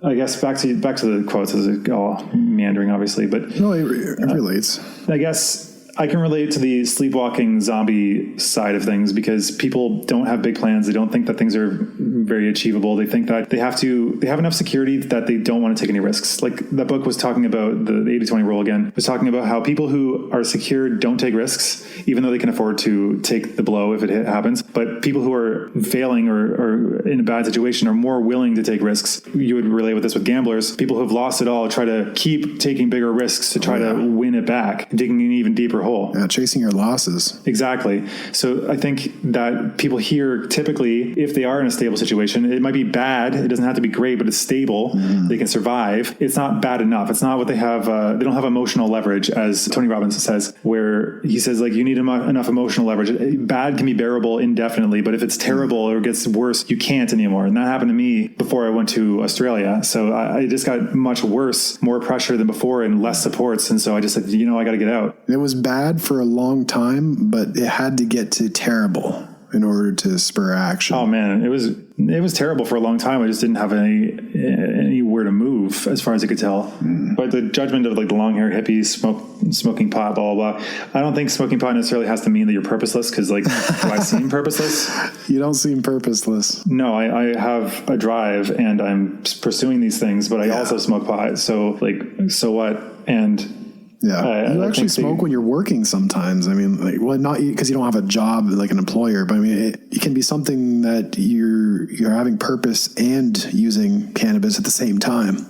I guess back to the quotes, is all meandering, obviously, but no, it relates. I guess I can relate to the sleepwalking zombie side of things, because people don't have big plans. They don't think that things are very achievable. They think that they have enough security that they don't want to take any risks. Like that book was talking about the 80-20 rule again, was talking about how people who are secured don't take risks, even though they can afford to take the blow if it happens. But people who are failing or in a bad situation are more willing to take risks. You would relate with this with gamblers. People who have lost it all try to keep taking bigger risks to try to win it back, digging an even deeper hole. Yeah, chasing your losses. Exactly. So I think that people here typically, if they are in a stable situation, it might be bad. It doesn't have to be great, but it's stable. They can survive. It's not bad enough. It's not what they have. They don't have emotional leverage, as Tony Robbins says, where he says, like, you need enough emotional leverage. Bad can be bearable indefinitely, but if it's terrible or gets worse, you can't anymore. And that happened to me before I went to Australia. So I just got much worse, more pressure than before and less supports. And so I just said, I got to get out. It was bad for a long time, but it had to get to terrible in order to spur action. Oh man, it was terrible for a long time. I just didn't have anywhere to move as far as I could tell. But the judgment of like the long haired hippies, smoking pot, blah, blah, blah. I don't think smoking pot necessarily has to mean that you're purposeless, because like, do I seem purposeless? You don't seem purposeless. No, I have a drive and I'm pursuing these things, but I also smoke pot. So like, so what? And yeah, you actually smoke when you're working sometimes. I mean, like, well, not because you don't have a job like an employer, but I mean, it can be something that you're having purpose and using cannabis at the same time.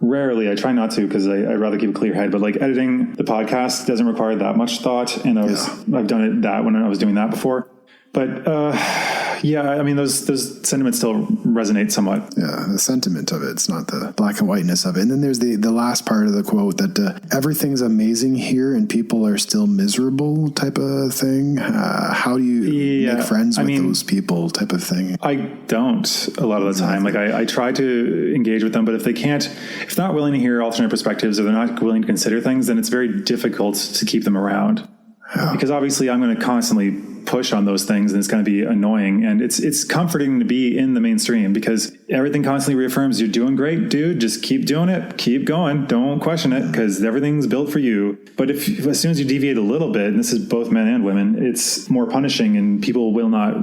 Rarely. I try not to, because I'd rather keep a clear head. But like editing the podcast doesn't require that much thought, and I've done it when I was doing that before. But I mean, those sentiments still resonate somewhat. Yeah, the sentiment of it. It's not the black and whiteness of it. And then there's the last part of the quote that everything's amazing here and people are still miserable type of thing. How do you make friends with those people type of thing? I don't a lot of the time. Like I try to engage with them, but if they're not willing to hear alternate perspectives, or they're not willing to consider things, then it's very difficult to keep them around. Yeah. Because obviously I'm going to constantly push on those things and it's going to be annoying, and it's comforting to be in the mainstream because everything constantly reaffirms you're doing great, dude, just keep doing it, keep going, don't question it, because everything's built for you. But as soon as you deviate a little bit, and this is both men and women, it's more punishing and people will not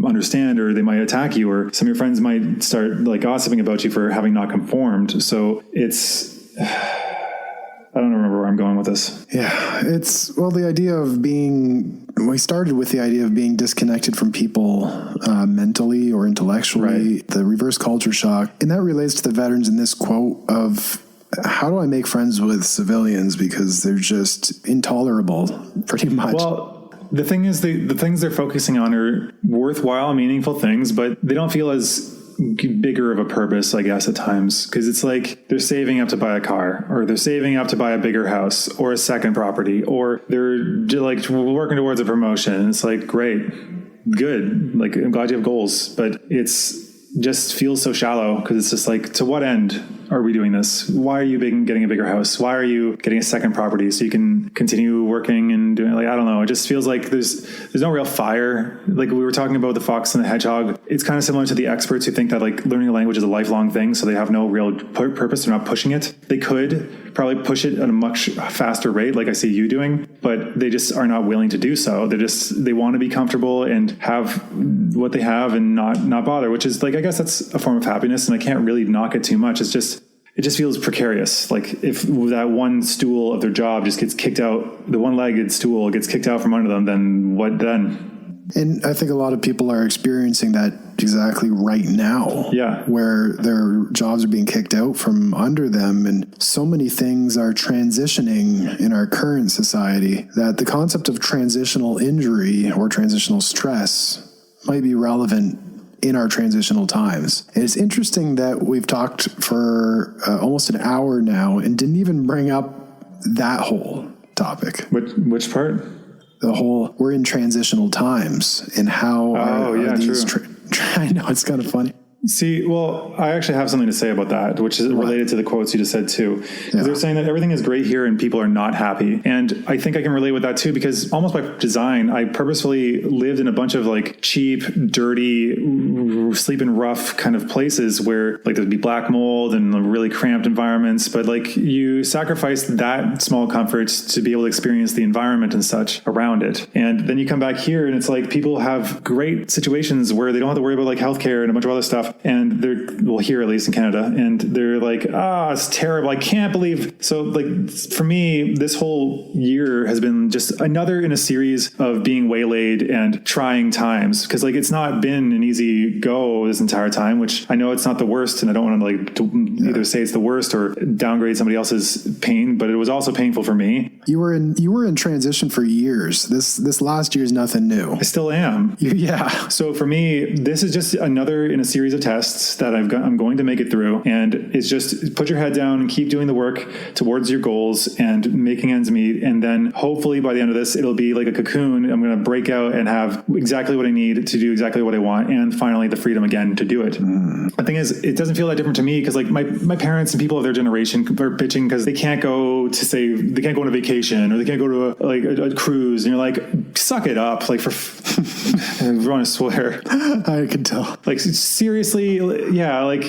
understand, or they might attack you, or some of your friends might start like gossiping about you for having not conformed. So I don't remember where I'm going with this. Yeah, the idea of we started with the idea of being disconnected from people mentally or intellectually, right. The reverse culture shock. And that relates to the veterans in this quote of, how do I make friends with civilians? Because they're just intolerable, pretty much. Well, the thing is, the things they're focusing on are worthwhile, meaningful things, but they don't feel as bigger of a purpose, I guess, at times, because it's like they're saving up to buy a car, or they're saving up to buy a bigger house or a second property, or they're like working towards a promotion. It's like, great, good, like I'm glad you have goals, but it's just feels so shallow, because it's just like, to what end are we doing this? Why are you getting a bigger house? Why are you getting a second property so you can continue working and doing, like, I don't know. It just feels like there's no real fire. Like we were talking about the fox and the hedgehog. It's kind of similar to the experts who think that like learning a language is a lifelong thing, so they have no real purpose. They're not pushing it. They could probably push it at a much faster rate, like I see you doing, but they just are not willing to do so. They want to be comfortable and have what they have and not bother, which is like, I guess that's a form of happiness, and I can't really knock it too much. It just feels precarious. Like if that one stool of their job just gets kicked out, the one-legged stool gets kicked out from under them, then what then? And I think a lot of people are experiencing that exactly right now. Yeah. Where their jobs are being kicked out from under them. And so many things are transitioning in our current society that the concept of transitional injury or transitional stress might be relevant in our transitional times. And it's interesting that we've talked for almost an hour now and didn't even bring up that whole topic. Which part? we're in transitional times, and how true. I know, it's kind of funny. See, well, I actually have something to say about that, which is related to the quotes you just said too. Because they're saying that everything is great here and people are not happy. And I think I can relate with that too, because almost by design, I purposefully lived in a bunch of like cheap, dirty, sleep in rough kind of places where like there'd be black mold and really cramped environments. But like you sacrifice that small comfort to be able to experience the environment and such around it. And then you come back here and it's like people have great situations where they don't have to worry about like healthcare and a bunch of other stuff. And they're, here at least in Canada, and they're like, it's terrible. I can't believe. So like for me, this whole year has been just another in a series of being waylaid and trying times. Cause like, it's not been an easy go this entire time, which I know it's not the worst. And I don't want to either say it's the worst or downgrade somebody else's pain, but it was also painful for me. You were in transition for years. This last year is nothing new. I still am. Yeah. So for me, this is just another in a series of tests that I'm going to make it through. And it's just put your head down and keep doing the work towards your goals and making ends meet. And then hopefully by the end of this, it'll be like a cocoon. I'm going to break out and have exactly what I need to do exactly what I want. And finally the freedom again to do it. The thing is, it doesn't feel that different to me because like my parents and people of their generation are bitching because they can't go on a vacation or they can't go to a cruise. And you're like, suck it up. Like I want to swear. I can tell. Like seriously, yeah, like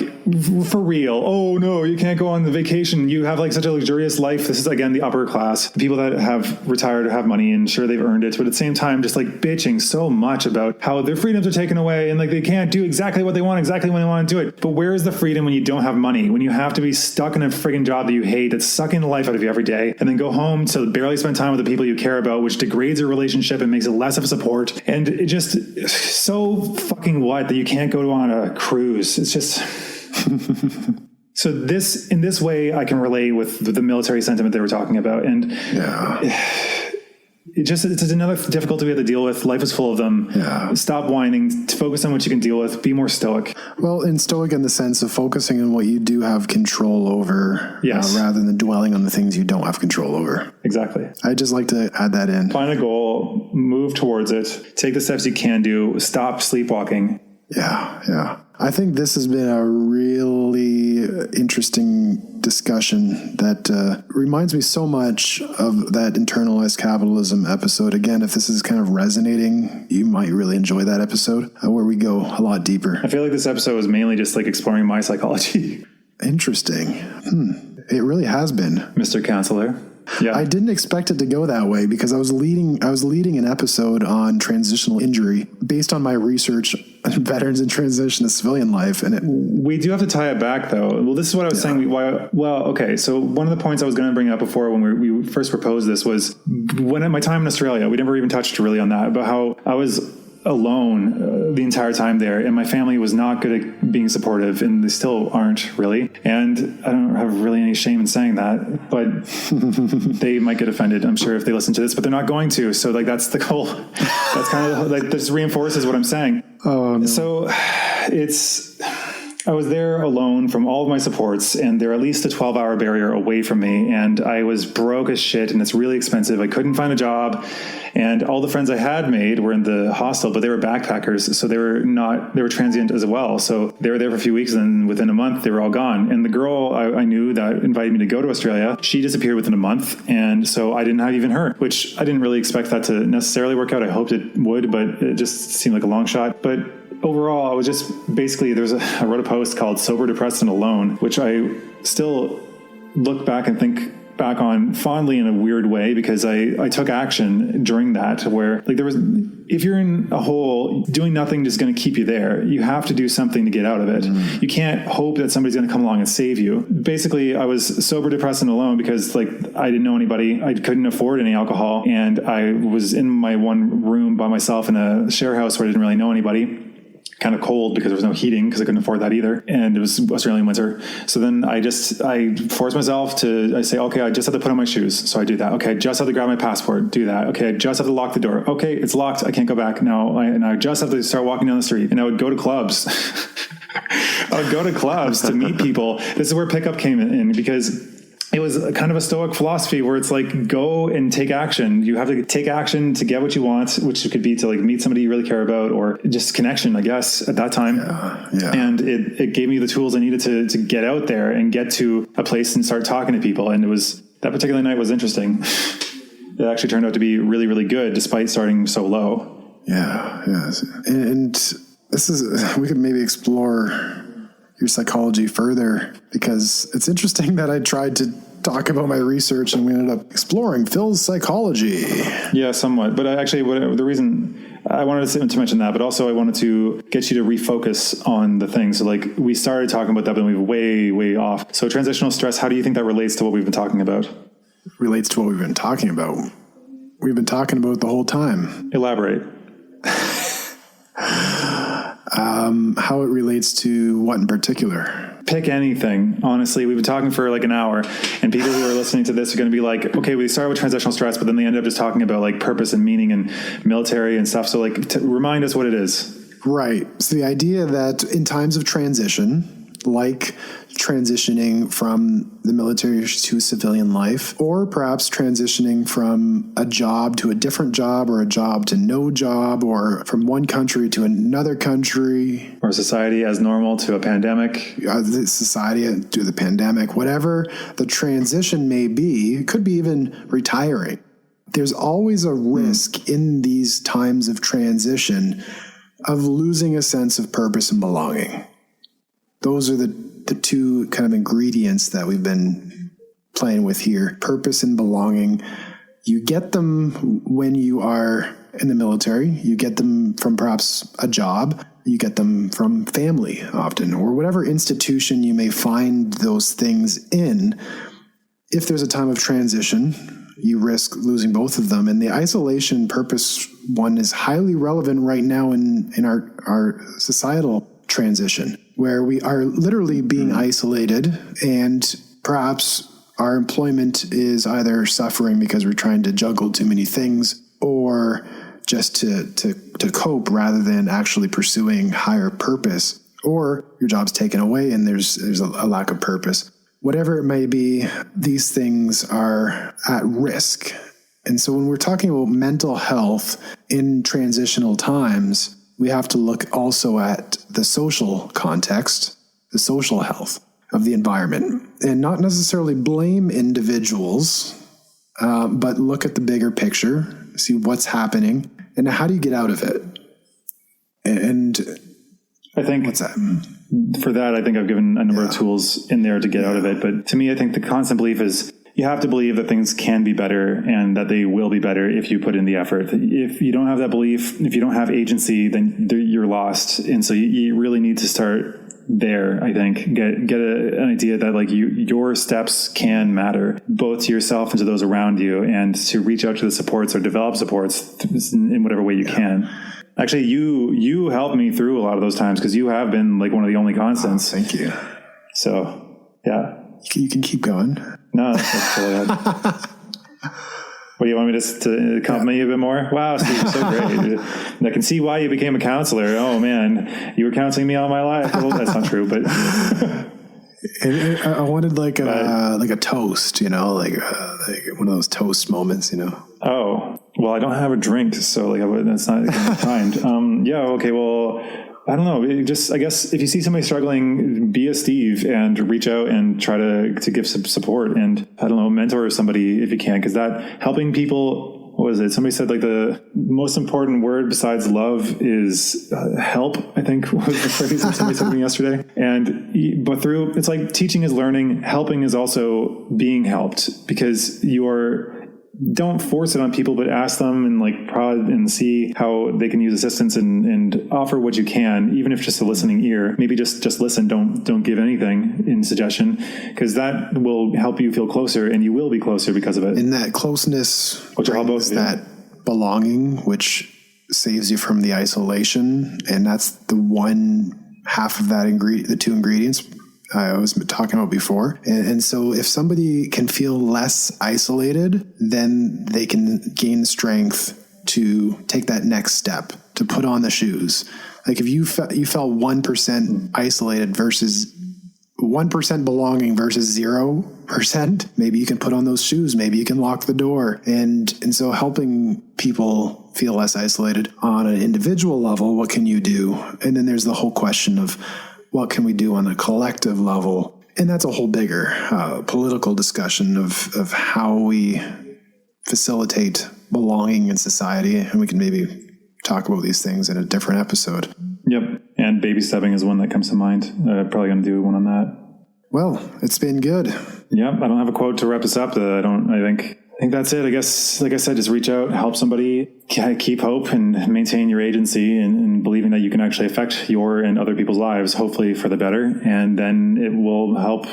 for real. Oh no, you can't go on the vacation. You have like such a luxurious life. This is again the upper class, the people that have retired or have money and sure they've earned it, but at the same time just like bitching so much about how their freedoms are taken away and like they can't do exactly what they want exactly when they want to do it. But where is the freedom when you don't have money, when you have to be stuck in a friggin' job that you hate that's sucking the life out of you every day, and then go home to barely spend time with the people you care about, which degrades your relationship and makes it less of a support. And it just so fucking what that you can't go on a cruise. It's just so in this way I can relate with the military sentiment they were talking about. And it's another difficulty we have to deal with. Life is full of them. Stop whining, focus on what you can deal with, be more stoic. Well, and stoic in the sense of focusing on what you do have control over, rather than dwelling on the things you don't have control over. Exactly. I'd just like to add that in. Find a goal, move towards it, take the steps you can do, stop sleepwalking. Yeah. I think this has been a really interesting discussion that reminds me so much of that internalized capitalism episode. Again, if this is kind of resonating, you might really enjoy that episode where we go a lot deeper. I feel like this episode was mainly just like exploring my psychology. Interesting. It really has been. Mr. Counselor. Yeah. I didn't expect it to go that way because I was leading an episode on transitional injury based on my research on veterans in transition to civilian life. And we do have to tie it back though. Well, this is what I was saying. Okay. So one of the points I was going to bring up before when we first proposed this was when at my time in Australia, we never even touched really on that, about how I was alone the entire time there, and my family was not good at being supportive, and they still aren't really. And I don't have really any shame in saying that, but they might get offended, I'm sure, if they listen to this, but they're not going to. So like that's the goal. That's kind of like this reinforces what I'm saying. So I was there alone from all of my supports, and they're at least a 12-hour barrier away from me, and I was broke as shit, and it's really expensive. I couldn't find a job, and all the friends I had made were in the hostel, but they were backpackers, so they were transient as well. So they were there for a few weeks, and then within a month, they were all gone. And the girl I knew that invited me to go to Australia, she disappeared within a month, and so I didn't have even her, which I didn't really expect that to necessarily work out. I hoped it would, but it just seemed like a long shot. But overall, I was just basically, I wrote a post called Sober, Depressed, and Alone, which I still look back and think back on fondly in a weird way, because I took action during that, where like if you're in a hole, doing nothing is going to keep you there. You have to do something to get out of it. You can't hope that somebody's going to come along and save you. Basically, I was sober, depressed, and alone because like I didn't know anybody. I couldn't afford any alcohol, and I was in my one room by myself in a share house where I didn't really know anybody. Kind of cold because there was no heating because I couldn't afford that either. And it was Australian winter. So then I forced myself to, I say, okay, I just have to put on my shoes. So I do that. Okay, I just have to grab my passport. Do that. Okay, I just have to lock the door. Okay, it's locked. I can't go back. Now I just have to start walking down the street. And I would go to clubs. I would go to clubs to meet people. This is where pickup came in, because it was a kind of a stoic philosophy where it's like, go and take action. You have to take action to get what you want, which could be to like meet somebody you really care about, or just connection, I guess, at that time. And it gave me the tools I needed to get out there and get to a place and start talking to people. And that particular night was interesting. It actually turned out to be really, really good despite starting so low. And we could maybe explore your psychology further, because it's interesting that I tried to talk about my research and we ended up exploring Phil's psychology. Yeah, somewhat. But the reason I wanted to mention that, but also I wanted to get you to refocus on the thing. So like we started talking about that, but we were way, way off. So transitional stress, how do you think that relates to what we've been talking about? Relates to what we've been talking about. We've been talking about it the whole time. Elaborate. How it relates to what in particular? Pick anything. Honestly, we've been talking for like an hour, and people who are listening to this are going to be like, okay, we started with transitional stress, but then they end up just talking about like purpose and meaning and military and stuff. So like, remind us what it is. Right. So the idea that in times of transition, like transitioning from the military to civilian life, or perhaps transitioning from a job to a different job, or a job to no job, or from one country to another country, or society as normal to a pandemic, society to the pandemic, whatever the transition may be, it could be even retiring. There's always a risk in these times of transition of losing a sense of purpose and belonging. Those are the two kind of ingredients that we've been playing with here. Purpose and belonging. You get them when you are in the military. You get them from perhaps a job. You get them from family often, or whatever institution you may find those things in. If there's a time of transition, you risk losing both of them. And the isolation purpose one is highly relevant right now in our societal transition, where we are literally being isolated, and perhaps our employment is either suffering because we're trying to juggle too many things, or just to cope rather than actually pursuing higher purpose, or your job's taken away and there's a lack of purpose. Whatever it may be, these things are at risk. And so when we're talking about mental health in transitional times, we have to look also at the social context, the social health of the environment, and not necessarily blame individuals, but look at the bigger picture, see what's happening, and how do you get out of it? And I think what's that? For that, I think I've given a number of tools in there to get out of it. But to me, I think the constant belief is you have to believe that things can be better and that they will be better if you put in the effort. If you don't have that belief, if you don't have agency, then you're lost. And so you really need to start there, I think. Get an idea that like your steps can matter, both to yourself and to those around you, and to reach out to the supports or develop supports in whatever way you can. Actually, you helped me through a lot of those times, because you have been like one of the only constants. Thank you. So, yeah. You can keep going. No, that's totally bad. What do you want me to compliment you a bit more? Wow, Steve, you're so great. I can see why you became a counselor. Oh man, you were counseling me all my life. Well, that's not true, but I wanted like a toast, like one of those toast moments, Oh, well, I don't have a drink, so that's not kind. Yeah, okay, well, I don't know. I guess if you see somebody struggling, be a Steve and reach out and try to give some support, and I don't know, mentor somebody if you can, because that helping people, what was it? Somebody said like the most important word besides love is help, I think was the phrase somebody said to me yesterday. But it's like teaching is learning, helping is also being helped, because don't force it on people, but ask them and like prod and see how they can use assistance and offer what you can, even if just a listening ear. Maybe just listen. Don't give anything in suggestion, because that will help you feel closer, and you will be closer because of it. And that closeness, which brings that belonging, which saves you from the isolation. And that's the one half of that the two ingredients I was talking about before. And so if somebody can feel less isolated, then they can gain strength to take that next step, to put on the shoes. Like if you felt 1% isolated versus 1% belonging versus 0%. Maybe you can put on those shoes. Maybe you can lock the door. And so helping people feel less isolated on an individual level, what can you do? And then there's the whole question of what can we do on a collective level? And that's a whole bigger political discussion of how we facilitate belonging in society. And we can maybe talk about these things in a different episode. Yep. And baby stepping is one that comes to mind. Probably going to do one on that. Well, it's been good. Yep. I don't have a quote to wrap this up. I think that's it. I guess, like I said, just reach out, help somebody, keep hope, and maintain your agency and believing that you can actually affect your and other people's lives, hopefully for the better. And then it will help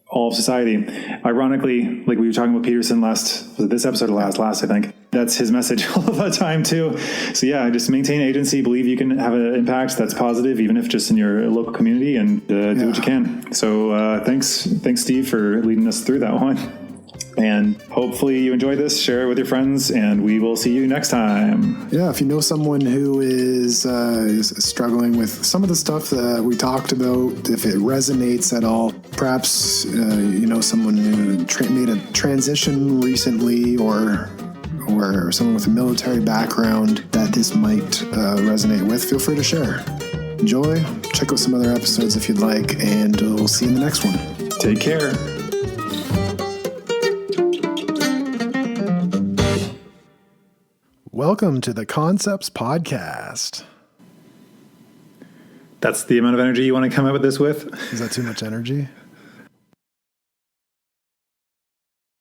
all of society. Ironically, like we were talking about Peterson this episode last, I think. That's his message all the time too. So yeah, just maintain agency, believe you can have an impact that's positive, even if just in your local community, and do what you can. So thanks Steve for leading us through that one. And hopefully you enjoyed this, share it with your friends, and we will see you next time. Yeah, if you know someone who is struggling with some of the stuff that we talked about, if it resonates at all, perhaps you know someone who made a transition recently, or someone with a military background that this might resonate with, feel free to share. Enjoy, check out some other episodes if you'd like, and we'll see you in the next one. Take care. Welcome to the Concepts Podcast. That's the amount of energy you want to come up with this with? Is that too much energy?